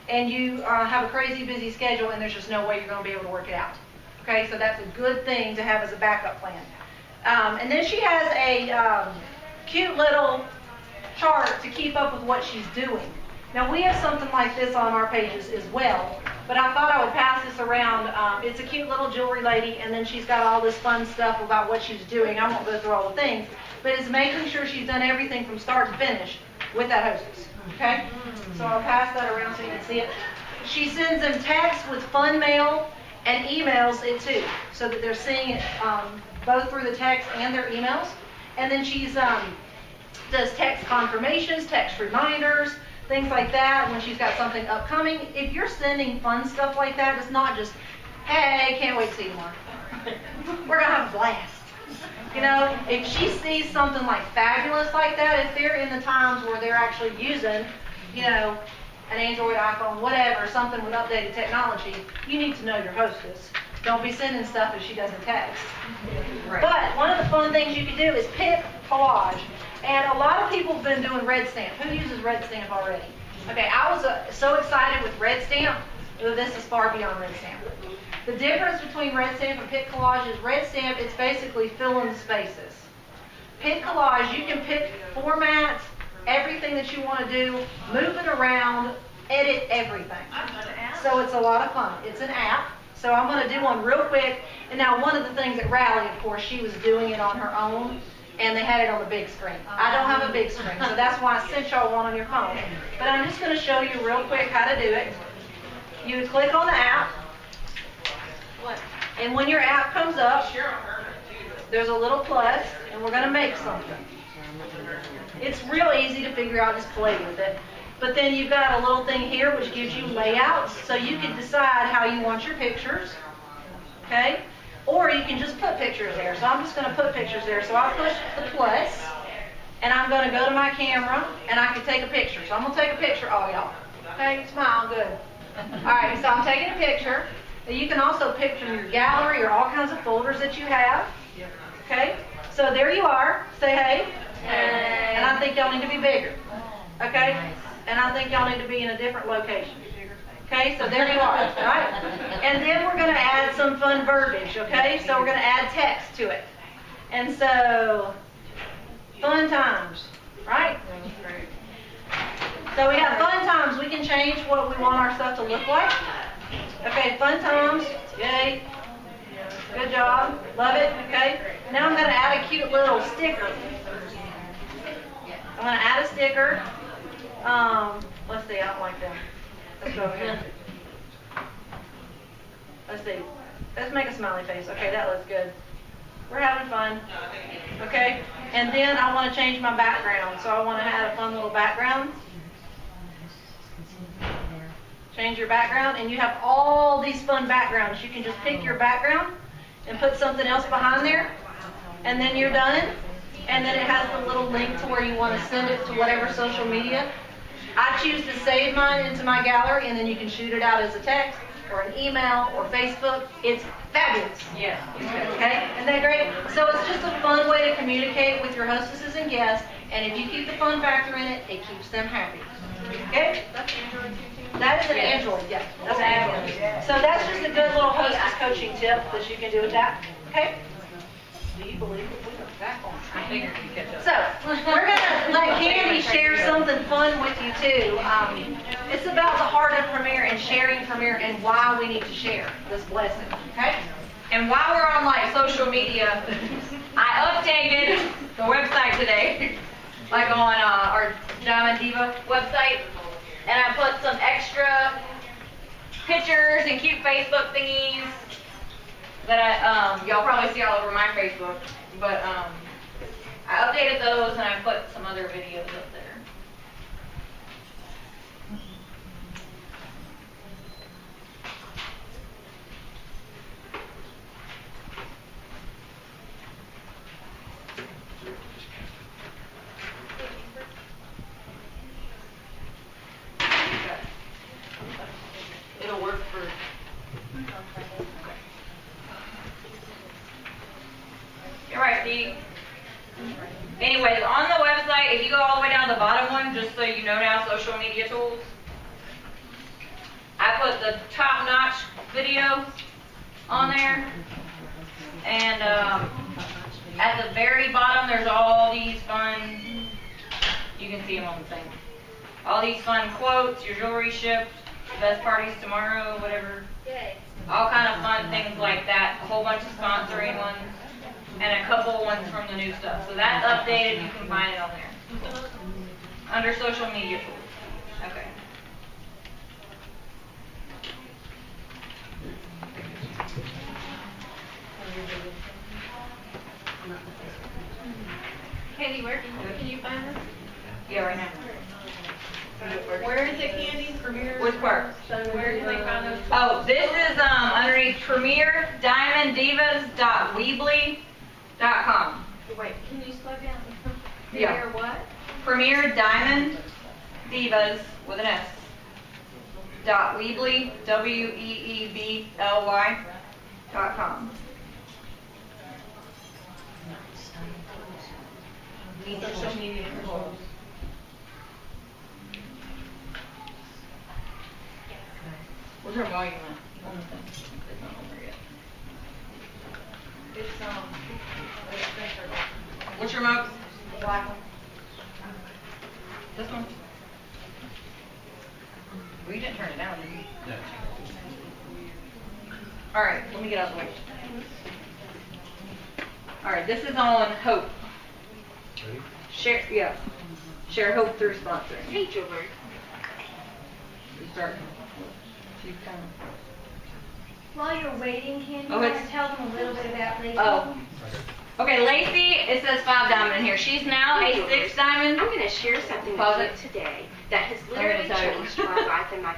and you have a crazy busy schedule, and there's just no way you're going to be able to work it out. Okay, so that's a good thing to have as a backup plan. And then she has a cute little chart to keep up with what she's doing. Now we have something like this on our pages as well, but I thought I would pass this around. It's a cute little jewelry lady, and then she's got all this fun stuff about what she's doing. I won't go through all the things, but it's making sure she's done everything from start to finish with that hostess. Okay? So I'll pass that around so you can see it. She sends them texts with fun mail and emails it too, so that they're seeing it both through the text and their emails. And then she's does text confirmations, text reminders, things like that when she's got something upcoming. If you're sending fun stuff like that, it's not just, hey, can't wait to see you tomorrow. We're going to have a blast. You know, if she sees something like fabulous like that, if they're in the times where they're actually using, you know, an Android, iPhone, whatever, something with updated technology, you need to know your hostess. Don't be sending stuff if she doesn't text. Right. But one of the fun things you can do is Pick Collage. And a lot of people have been doing Red Stamp. Who uses Red Stamp already? Okay, I was so excited with Red Stamp. This is far beyond Red Stamp. The difference between Red Stamp and Pick Collage is Red Stamp, it's basically fill in the spaces. Pick Collage, you can pick formats, everything that you want to do, move it around, edit everything. So it's a lot of fun. It's an app. So I'm going to do one real quick. And now one of the things at Rally, of course, she was doing it on her own, and they had it on the big screen. I don't have a big screen, so that's why I sent y'all one on your phone. But I'm just going to show you real quick how to do it. You would click on the app, and when your app comes up, there's a little plus, and we're going to make something. It's real easy to figure out, just play with it. But then you've got a little thing here which gives you layouts, so you can decide how you want your pictures, okay? Or you can just put pictures there. So I'm just going to put pictures there. So I'll push the plus, and I'm going to go to my camera, and I can take a picture. So I'm going to take a picture, all y'all. Okay, smile, good. All right, so I'm taking a picture. You can also pick from your gallery or all kinds of folders that you have. Okay, so there you are. Say hey. Hey. And I think y'all need to be bigger. Okay, and I think y'all need to be in a different location. Okay, so there you are, right? And then we're going to add some fun verbiage, okay? So we're going to add text to it. And so, fun times, right? So we have fun times. We can change what we want our stuff to look like. Okay, fun times, yay. Good job, love it, okay? Now I'm going to add a cute little sticker. I'm going to add a sticker. Let's see, I don't like that. Let's go over here. Let's see. Let's make a smiley face. Okay, that looks good. We're having fun. Okay? And then I want to change my background. So I want to add a fun little background. Change your background. And you have all these fun backgrounds. You can just pick your background and put something else behind there. And then you're done. And then it has the little link to where you want to send it to whatever social media. I choose to save mine into my gallery, and then you can shoot it out as a text, or an email or Facebook. It's fabulous. Yes. Okay? Isn't that great? So it's just a fun way to communicate with your hostesses and guests, and if you keep the fun factor in it, it keeps them happy. Okay? That's Android too. That is an Android, yeah. That's an Android. So that's just a good little hostess coaching tip that you can do with that. Okay? Do you believe it? We are back on track. I figured you'd catch up. So, we're going to let Candy share something fun with you too. It's about the heart of Premier and sharing Premier and why we need to share this blessing, okay? And while we're on like social media, I updated the website today, like on our Diamond Diva website, and I put some extra pictures and cute Facebook thingies that y'all probably see all over my Facebook, but I updated those and I put some other videos up there. It'll work for. All right, Dee. Anyways, on the website, if you go all the way down to the bottom one, just so you know now, social media tools, I put the top-notch videos on there. And at the very bottom, there's all these fun, you can see them on the thing, all these fun quotes, your jewelry shipped, best parties tomorrow, whatever. All kind of fun things like that. A whole bunch of sponsoring ones. And a couple ones from the new stuff. So that's updated. You can find it on there. Under social media tools. Okay. Candy, where can you find us? Yeah, right now. Where is it, Candy? Premier? Which part? So where can they find those? Oh, this is underneath Premier DiamondDivas.weebly.com. Wait, can you slow down? Yeah. Premier what? Premier Diamond Divas with an S. .weebly WEEBLY.com. Social media controls. What's our volume at? On the thing. It's not on there yet. It's Which remote? the black one. This one? Well, you didn't turn it down, did you? No. Alright, let me get out of the way. Alright, this is on Hope. Share, yeah. Share Hope through sponsoring. Hey, Gilbert. You start. You kind of. While you're waiting, Candy, Oh, you want it's- to tell them a little bit about Lacey? Oh. Okay, Lacey, it says 5 diamond in here. She's now a 6 diamond. I'm going to share something Pause with it. you today that has I'm gonna literally tell you. changed my life and my.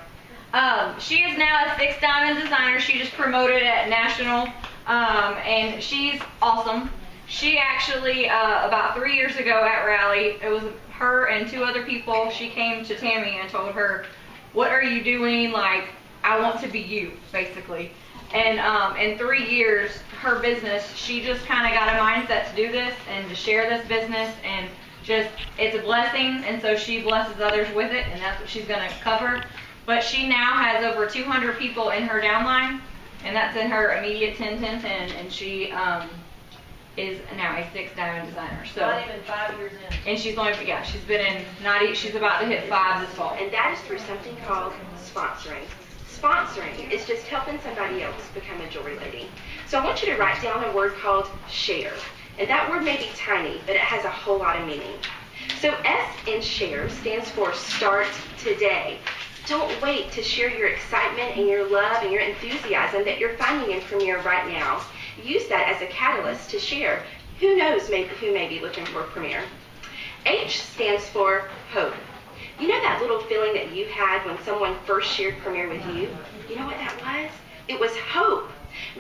She is now a 6 diamond designer. She just promoted at National, and she's awesome. She actually, about 3 years ago at Rally, it was her and 2 other people. She came to Tammy and told her, "What are you doing? Like, I want to be you," basically. And in 3 years, her business, she just kind of got a mindset to do this and to share this business, and just, it's a blessing, and so she blesses others with it, and that's what she's going to cover. But she now has over 200 people in her downline, and that's in her immediate 10-10-10, and she is now a 6 diamond designer. So, Not even 5 years in. and she's only, yeah, she's been in, she's about to hit 5 this fall. And that is through something called sponsoring. Sponsoring is just helping somebody else become a jewelry lady. So I want you to write down a word called share. And that word may be tiny, but it has a whole lot of meaning. So S in share stands for start today. Don't wait to share your excitement and your love and your enthusiasm that you're finding in Premier right now. Use that as a catalyst to share. Who knows who may be looking for Premier. H stands for hope. You know that little feeling that you had when someone first shared Premier with you? You know what that was? It was hope.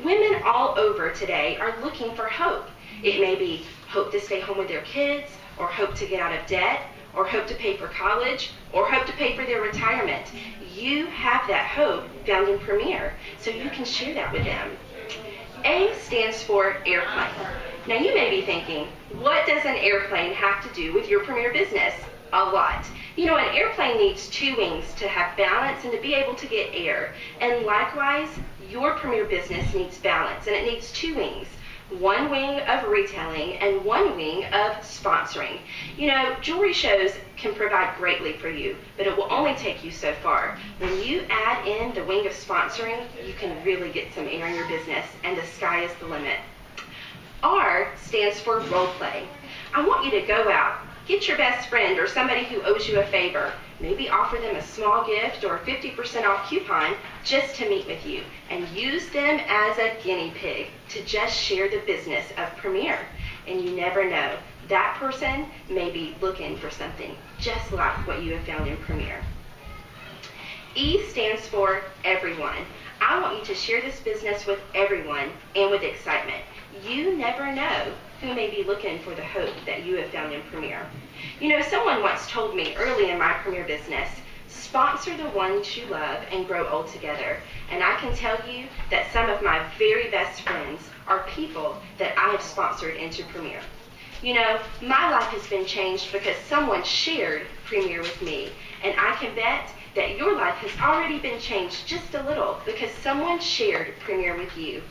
Women all over today are looking for hope. It may be hope to stay home with their kids, or hope to get out of debt, or hope to pay for college, or hope to pay for their retirement. You have that hope found in Premier, so you can share that with them. A stands for airplane. Now you may be thinking, what does an airplane have to do with your Premier business? A lot. You know, an airplane needs 2 wings to have balance and to be able to get air. And likewise, your Premier business needs balance, and it needs 2 wings. 1 wing of retailing and 1 wing of sponsoring. You know, jewelry shows can provide greatly for you, but it will only take you so far. When you add in the wing of sponsoring, you can really get some air in your business, and the sky is the limit. R stands for role play. I want you to go out, get your best friend or somebody who owes you a favor. Maybe offer them a small gift or a 50% off coupon just to meet with you, and use them as a guinea pig to just share the business of Premier. And you never know, that person may be looking for something just like what you have found in Premier. E stands for everyone. I want you to share this business with everyone and with excitement. You never know who may be looking for the hope that you have found in Premier. You know, someone once told me early in my Premier business, sponsor the ones you love and grow old together. And I can tell you that some of my very best friends are people that I have sponsored into Premier. You know, my life has been changed because someone shared Premier with me. And I can bet that your life has already been changed just a little because someone shared Premier with you.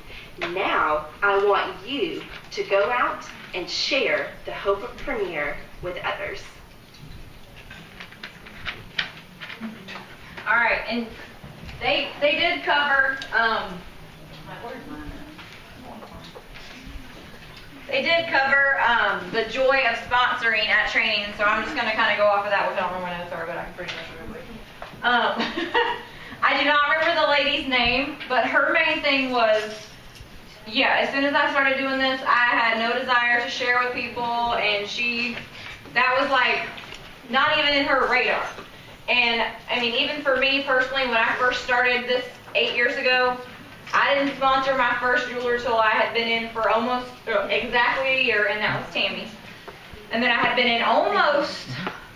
Now, I want you to go out and share the hope of Premier with others. All right, and they did cover, they did cover the joy of sponsoring at training, and so I'm just going to kind of go off of that, which I don't remember my notes are, but I can pretty much remember it. I do not remember the lady's name, but her main thing was, yeah, as soon as I started doing this, I had no desire to share with people, and that was like not even in her radar. And I mean, even for me personally, when I first started this 8 years ago, I didn't sponsor my first jeweler till I had been in for almost exactly a year, and that was Tammy's. And then I had been in almost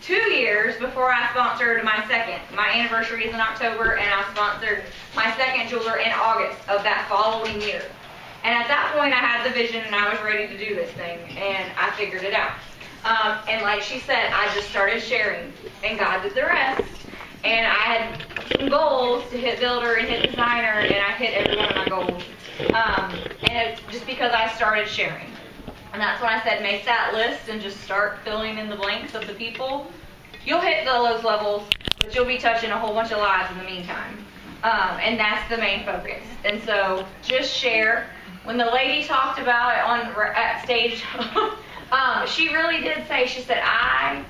2 years before I sponsored my second. My anniversary is in October, and I sponsored my second jeweler in August of that following year. And at that point, I had the vision, and I was ready to do this thing, and I figured it out. And like she said, I just started sharing, and God did the rest. And I had some goals to hit builder and hit designer, and I hit every one of my goals. And it's just because I started sharing. And that's when I said, make that list and just start filling in the blanks of the people. You'll hit those levels, but you'll be touching a whole bunch of lives in the meantime. And that's the main focus. And so just share. When the lady talked about it at stage, she really did say, she said, I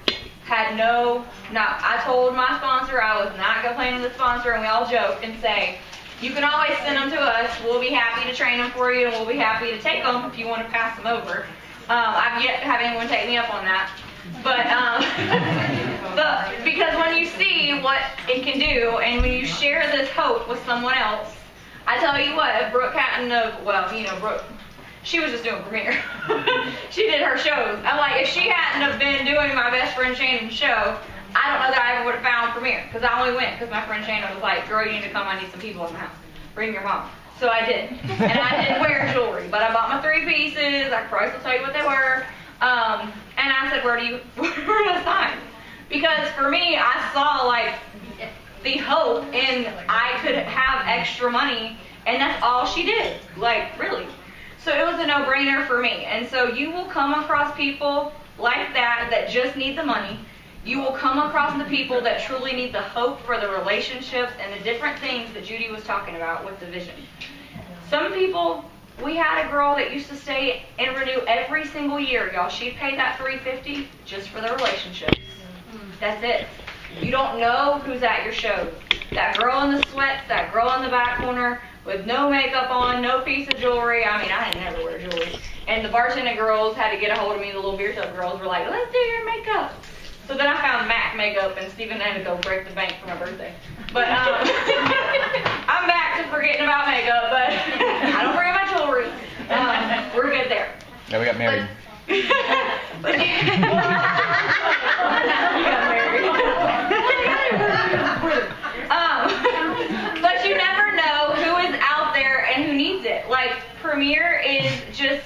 told my sponsor I was not going to plan with the sponsor, and we all joked and say, you can always send them to us. We'll be happy to train them for you, and we'll be happy to take them if you want to pass them over. I've yet to have anyone take me up on that. But because when you see what it can do, and when you share this hope with someone else, I tell you what, if Brooke hadn't have, Brooke, she was just doing Premier. She did her shows. I'm like, if she hadn't have been doing my best friend Shannon's show, I don't know that I ever would have found Premier, because I only went because my friend Shannon was like, girl, you need to come, I need some people in the house. Bring your mom. So I did. And I didn't wear jewelry, but I bought my 3 pieces. I probably will tell you what they were. And I said, where do I sign? Because for me, I saw like the hope in I could have extra money, and that's all she did. Like, really. So it was a no-brainer for me. And so you will come across people like that just need the money. You will come across the people that truly need the hope for the relationships and the different things that Judy was talking about with the vision. Some people, we had a girl that used to stay and renew every single year, y'all. She'd pay that $350 just for the relationships. That's it. You don't know who's at your shows. That girl in the sweats, that girl in the back corner with no makeup on, no piece of jewelry. I mean, I didn't never wear jewelry. And the bartender girls had to get a hold of me. The little beer tub girls were like, let's do your makeup. So then I found MAC makeup, and Stephen had to go break the bank for my birthday. But I'm back to forgetting about makeup, but I don't forget my jewelry. We're good there. Yeah, we got married. But you never know who is out there and who needs it. Like, Premier is just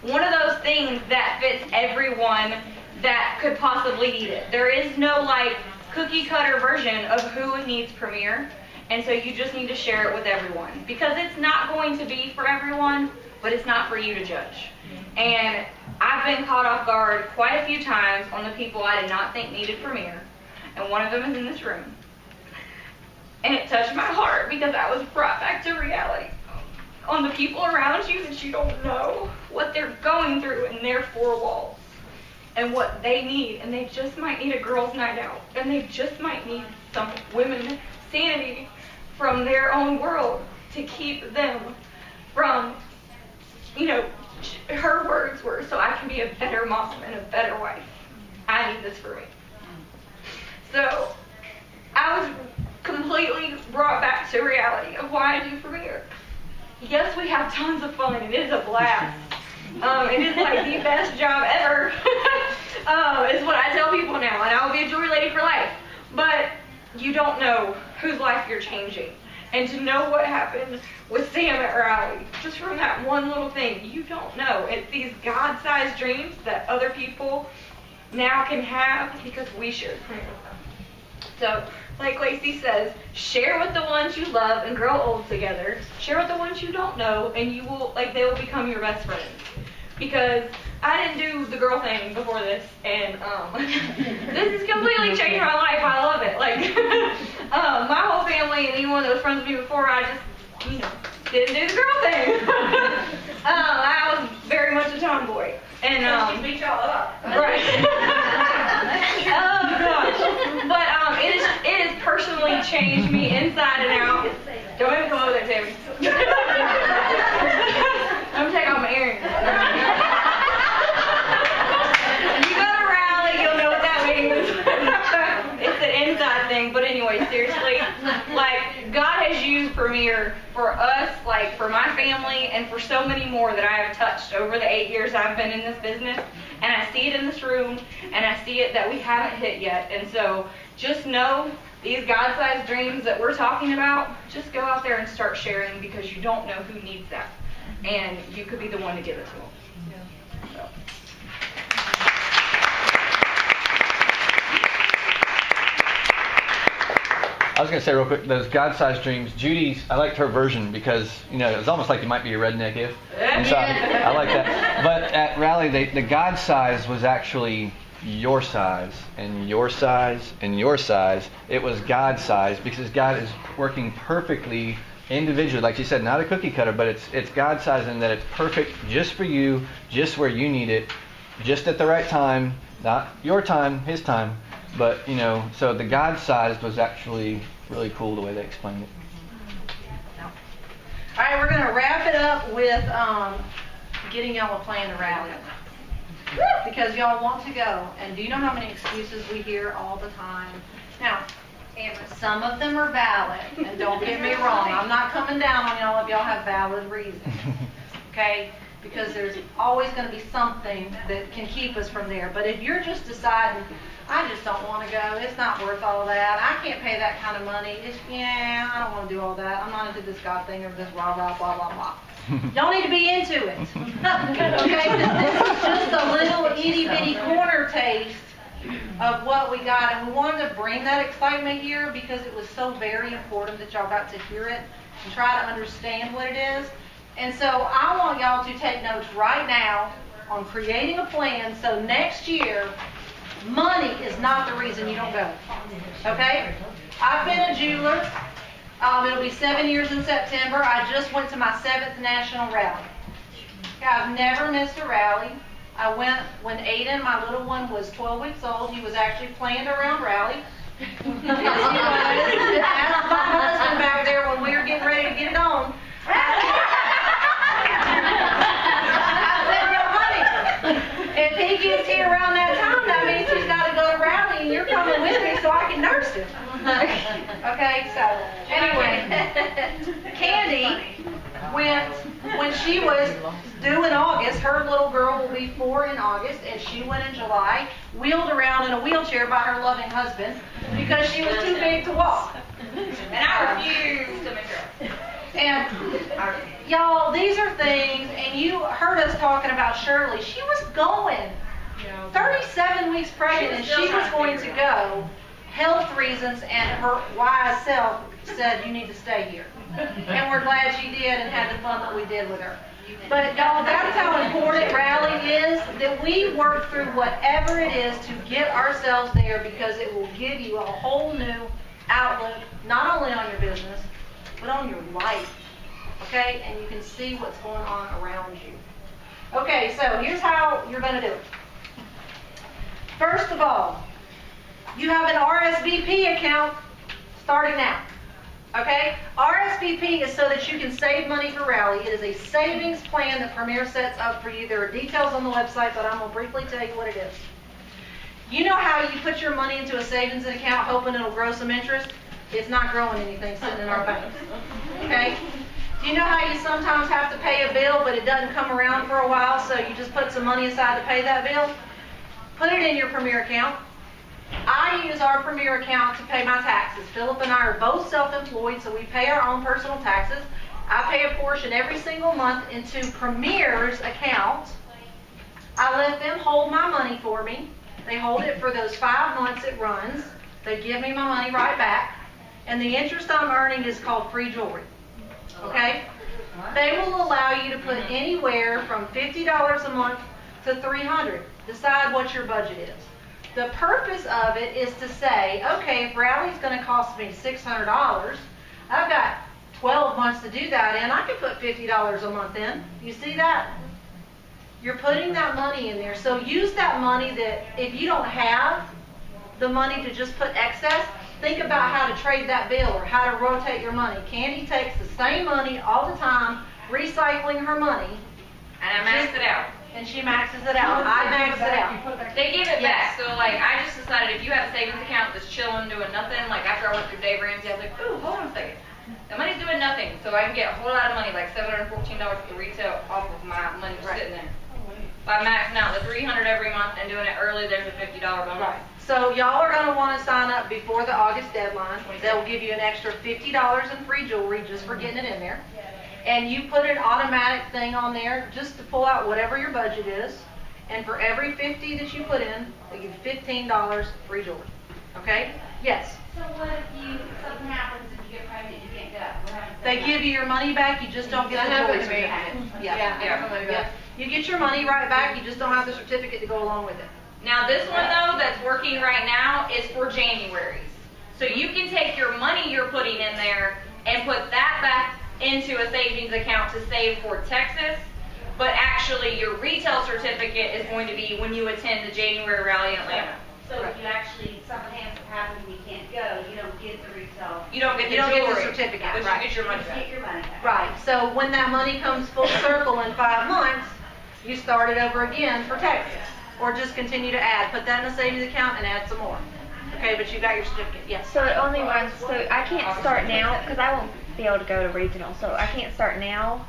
one of those things that fits everyone that could possibly need it. There is no, like, cookie cutter version of who needs Premier. And so you just need to share it with everyone. Because it's not going to be for everyone, but it's not for you to judge. And I've been caught off guard quite a few times on the people I did not think needed Premier. And one of them is in this room. And it touched my heart because I was brought back to reality on the people around you that you don't know what they're going through in their four walls and what they need. And they just might need a girls' night out. And they just might need some women's sanity from their own world to keep them from, you know, her words were, so I can be a better mom and a better wife. I need this for me. So I was completely brought back to reality of why I do Premier. Yes, we have tons of fun. It is a blast. It is like the best job ever, is what I tell people now. And I will be a jewelry lady for life. But you don't know whose life you're changing. And to know what happened with Sam at Rally, just from that one little thing, you don't know. It's these God-sized dreams that other people now can have because we shared Premier with them. So, like Lacey says, share with the ones you love and grow old together. Share with the ones you don't know, and you will, like, they will become your best friends. Because I didn't do the girl thing before this, and this has completely changed my life. I love it. Like, my whole family and anyone that was friends with me before, I just, you know, didn't do the girl thing. I was very much a tomboy. And she beat y'all up. Right. Oh gosh. But it has personally changed me inside and out. Don't even come over there, Tammy. I'm gonna take off my earrings. If you go to Rally, you'll know what that means. It's an inside thing. But anyway, seriously, like, God has used Premier for us, like, for my family, and for so many more that I have touched over the 8 years I've been in this business. And I see it in this room, and I see it that we haven't hit yet. And so just know these God-sized dreams that we're talking about, just go out there and start sharing, because you don't know who needs that. And you could be the one to give it to them. So. I was going to say real quick, those God-sized dreams, Judy's, I liked her version because, you know, it was almost like you might be a redneck if. And so I like that. But at Rally, the God size was actually your size and your size and your size. It was God size because God is working perfectly individually. Like you said, not a cookie cutter, but it's God size in that it's perfect just for you, just where you need it, just at the right time, not your time, His time. But, you know, so the God size was actually really cool the way they explained it. All right, we're going to wrap it up with getting y'all a plan to rally. Because y'all want to go. And do you know how many excuses we hear all the time? Now, some of them are valid. And don't get me wrong. I'm not coming down on y'all if y'all have valid reasons. Okay? Because there's always going to be something that can keep us from there. But if you're just deciding, I just don't want to go, it's not worth all that, I can't pay that kind of money, I don't want to do all that, I'm not into this God thing or this rah rah blah blah blah. Don't need to be into it. Okay, this is just a little itty bitty corner taste of what we got, and we wanted to bring that excitement here because it was so very important that y'all got to hear it and try to understand what it is. And so I want y'all to take notes right now on creating a plan so next year money is not the reason you don't go. Okay? I've been a jeweler. It'll be 7 years in September. I just went to my 7th national rally. Okay, I've never missed a rally. I went when Aiden, my little one, was 12 weeks old. He was actually playing around rally. Yes, he was. Asked my husband back there when we were getting ready to get it on. If he gets here around that time, that means he's got to go to rally, and you're coming with me so I can nurse him. Okay, so anyway, Candy when she was due in August, her little girl will be 4 in August, and she went in July, wheeled around in a wheelchair by her loving husband because she was too big to walk. And I refuse to make her. And y'all, these are things, and you heard us talking about Shirley. She was going 37 weeks pregnant, and she was going to go. Health reasons and her wise self said, you need to stay here. And we're glad she did and had the fun that we did with her. But y'all, that's how important Rally is, that we work through whatever it is to get ourselves there, because it will give you a whole new outlook, not only on your business, but on your life. Okay? And you can see what's going on around you. Okay, so here's how you're going to do it. First of all, you have an RSVP account starting now. Okay? RSVP is so that you can save money for Rally. It is a savings plan that Premier sets up for you. There are details on the website, but I'm going to briefly tell you what it is. You know how you put your money into a savings account hoping it'll grow some interest? It's not growing anything sitting in our bank. Okay? Do you know how you sometimes have to pay a bill, but it doesn't come around for a while, so you just put some money aside to pay that bill? Put it in your Premier account. I use our Premier account to pay my taxes. Philip and I are both self-employed, so we pay our own personal taxes. I pay a portion every single month into Premier's account. I let them hold my money for me. They hold it for those 5 months it runs. They give me my money right back. And the interest I'm earning is called free jewelry. Okay? They will allow you to put anywhere from $50 a month to $300. Decide what your budget is. The purpose of it is to say, okay, if Rally's going to cost me $600, I've got 12 months to do that in. I can put $50 a month in. You see that? You're putting that money in there. So use that money that if you don't have the money to just put excess, think about how to trade that bill or how to rotate your money. Candy takes the same money all the time, recycling her money. And I maxed it out. And she maxes it out. I max it out. They give it back. So, like, I just decided if you have a savings account that's chilling, doing nothing, like after I went through Dave Ramsey, I was like, ooh, hold on a second. The money's doing nothing. So I can get a whole lot of money, like $714 for retail off of my money sitting there. By maxing out the $300 every month and doing it early, there's a $50 bonus. Right. So y'all are going to want to sign up before the August deadline. They'll give you an extra $50 in free jewelry just for getting it in there. And you put an automatic thing on there just to pull out whatever your budget is. And for every $50 that you put in, they give $15 free jewelry. Okay? Yes? So what if something happens and you get pregnant and you can't go? What happens? They give you your money back, you just don't get the jewelry certificate. Yeah. You get your money right back, you just don't have the certificate to go along with it. Now this one though, that's working right now, is for January's. So you can take your money you're putting in there and put that back into a savings account to save for Texas, but actually your retail certificate is going to be when you attend the January rally in Atlanta. So if you actually, something happens and you can't go, you don't get the retail. You don't get the certificate, but right. you get your money back. Get your money back. Right. So when that money comes full circle in 5 months, you start it over again for Texas. Or just continue to add. Put that in a savings account and add some more. Okay, but you got your certificate. Yes. So it only runs, so I can't start now, because I won't be able to go to regional, so I can't start now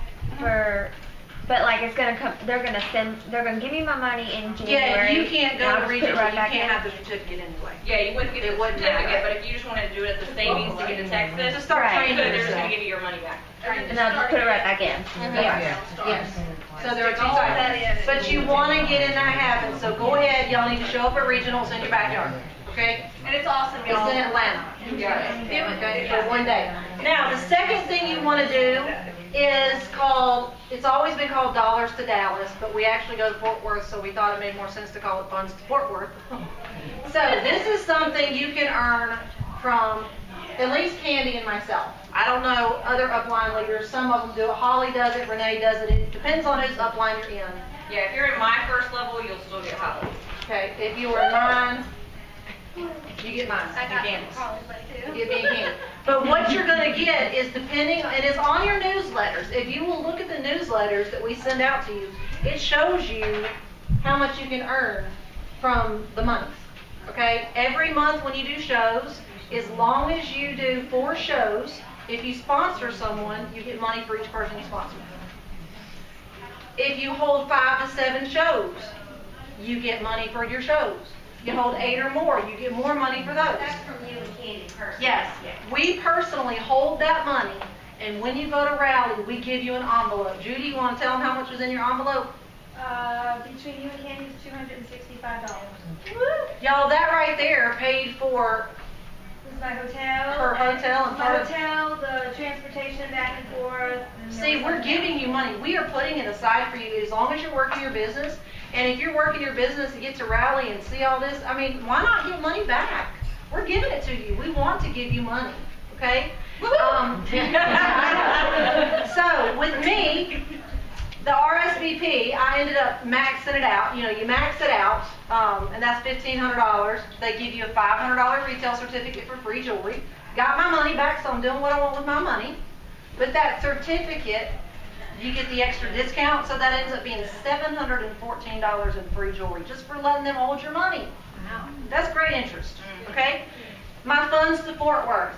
but like it's gonna come, they're gonna give me my money in January. Yeah, you can't go to regional, right you can't have the certificate anyway. Yeah, you wouldn't get the certificate, but if you just wanted to do it at the savings to get to Texas, just start training they're just yourself. gonna give you your money back. And I'll just put it right back in. Yes. So there are 2 types. But you want to get in that habit, so go ahead, y'all need to show up at regionals in your backyard. Okay? And it's awesome, y'all. It's in Atlanta. Okay, for 1 day. Now, the second thing you want to do is called, it's always been called Dollars to Dallas, but we actually go to Fort Worth, so we thought it made more sense to call it Funds to Fort Worth. So this is something you can earn from at least Candy and myself. I don't know other upline leaders. Some of them do it. Holly does it. Renee does it. It depends on whose upline you're in. Yeah, if you're in my first level, you'll still get Holly. Okay, if you are mine, you get mine. I got Candace. Holly's money too. You get me again. But what you're going to get is depending, it is on your newsletters. If you will look at the newsletters that we send out to you, it shows you how much you can earn from the monies. Okay? Every month when you do shows, as long as you do 4 shows, If you sponsor someone, you get money for each person you sponsor. If you hold 5 to 7 shows, you get money for your shows. You hold 8 or more, you get more money for those. That's from you and Candy personally. Yes, we personally hold that money, and when you go to rally, we give you an envelope. Judy, you want to tell them how much was in your envelope? Between you and Candy is $265. Y'all, that right there paid for This is my hotel. her hotel and My part of. hotel, the transportation back and forth. And See, we're giving you money. We are putting it aside for you as long as you're working your business. And if you're working your business to get to rally and see all this, I mean, why not give money back? We're giving it to you. We want to give you money, okay? So with me, the RSVP, I ended up maxing it out. You know, you max it out, and that's $1,500. They give you a $500 retail certificate for free jewelry. Got my money back, so I'm doing what I want with my money. With that certificate, you get the extra discount, so that ends up being $714 in free jewelry just for letting them hold your money. Wow. That's great interest, okay? My funds to Fort Worth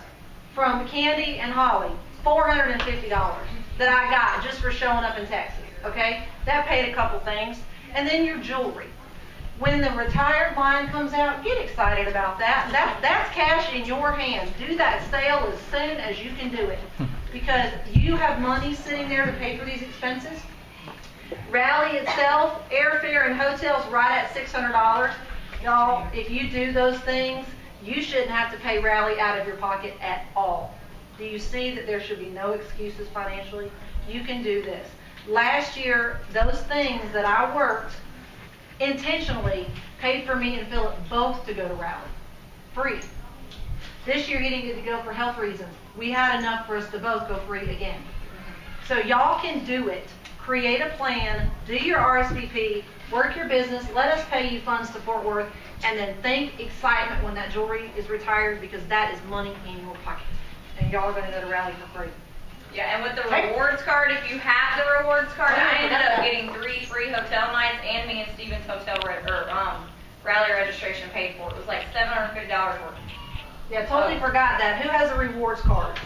from Candy and Holly, $450 that I got just for showing up in Texas, okay? That paid a couple things. And then your jewelry. When the retired line comes out, get excited about that. That's cash in your hands. Do that sale as soon as you can do it, because you have money sitting there to pay for these expenses. Rally itself, airfare and hotels right at $600. Y'all, if you do those things, you shouldn't have to pay Rally out of your pocket at all. Do you see that there should be no excuses financially? You can do this. Last year, those things that I worked intentionally paid for me and Philip both to go to Rally. Free. This year he didn't get to go for health reasons. We had enough for us to both go free again. So y'all can do it. Create a plan, do your RSVP, work your business, let us pay you funds to Fort Worth, and then think excitement when that jewelry is retired, because that is money in your pocket. And y'all are going to go to Rally for free. Yeah, and with the rewards card, if you have the rewards card, I ended up getting 3 free hotel nights, and me and Steven's hotel rally registration paid for. It was like $750 worth. Yeah, totally forgot that. Who has a rewards card?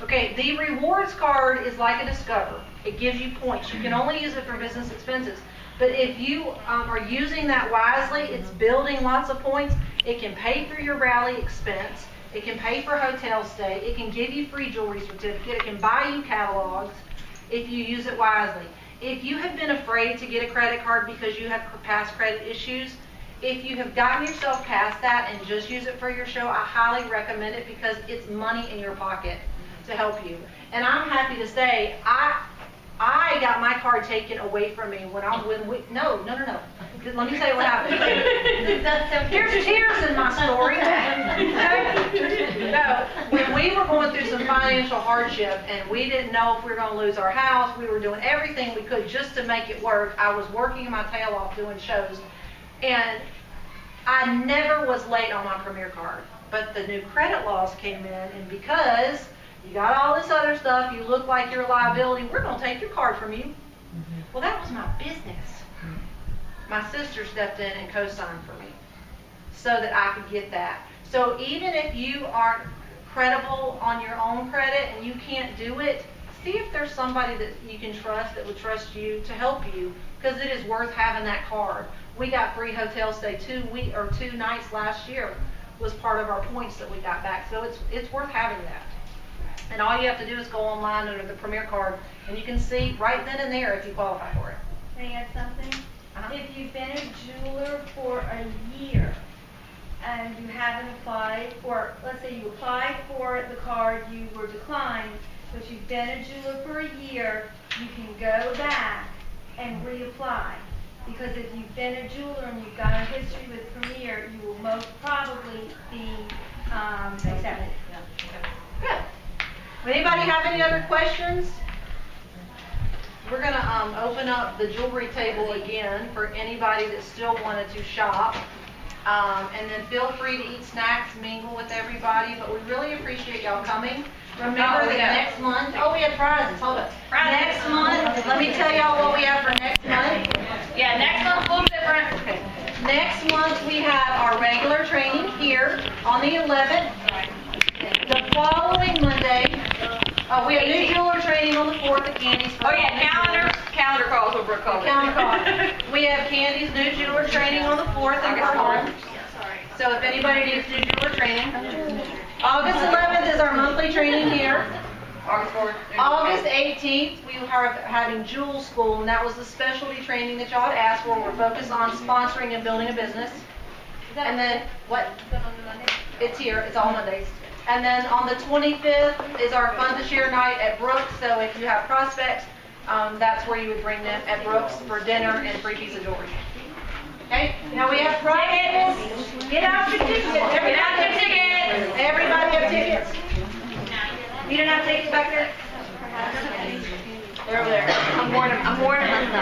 Okay, the rewards card is like a Discover. It gives you points. You can only use it for business expenses. But if you are using that wisely, it's building lots of points. It can pay for your rally expense. It can pay for hotel stay. It can give you free jewelry certificate. It can buy you catalogs if you use it wisely. If you have been afraid to get a credit card because you have past credit issues, if you have gotten yourself past that and just use it for your show, I highly recommend it, because it's money in your pocket to help you. And I'm happy to say, I got my card taken away from me when no. Let me tell you what happened. There's tears in my story. No, when we were going through some financial hardship and we didn't know if we were going to lose our house, we were doing everything we could just to make it work. I was working my tail off doing shows, and I never was late on my Premier card. But the new credit laws came in, and because you got all this other stuff, you look like you're a liability, we're going to take your card from you. Well, that was my business. My sister stepped in and co-signed for me so that I could get that. So even if you aren't credible on your own credit and you can't do it, see if there's somebody that you can trust that would trust you to help you, because it is worth having that card. We got free hotel stay 2 nights last year was part of our points that we got back. So it's worth having that. And all you have to do is go online under the Premier card, and you can see right then and there if you qualify for it. Can I add something? If you've been a jeweler for a year and you haven't applied, or let's say you applied for the card, you were declined, but you've been a jeweler for a year, you can go back and reapply. Because if you've been a jeweler and you've got a history with Premier, you will most probably be accepted. Good. Anybody have any other questions? We're going to open up the jewelry table again for anybody that still wanted to shop. And then feel free to eat snacks, mingle with everybody. But we really appreciate y'all coming. Remember that next month, we have prizes. Hold up. Next month, let me tell y'all what we have for next month. Yeah, next month's a little different. Okay. Next month we have our regular training here on the 11th. The following Monday, Oh, we have new jeweler training on the 4th at Candy's. Oh yeah, calendar calls what Brooke calls it. Calendar call. We have Candy's new jeweler training on the 4th in Park. So if anybody needs new jeweler training. August 11th is our monthly training here. August 4th. August 18th, we are having Jewel School, and that was the specialty training that y'all had asked for. We're focused on sponsoring and building a business. And then, what? It's here, it's all Mondays. And then on the 25th is our Fun to Share night at Brooks, so if you have prospects, that's where you would bring them at Brooks for dinner and free piece of jewelry. Okay, now we have prizes. Get out your tickets. Everybody have tickets. Everybody have tickets. You don't have tickets back there? They're over there. I'm warning myself.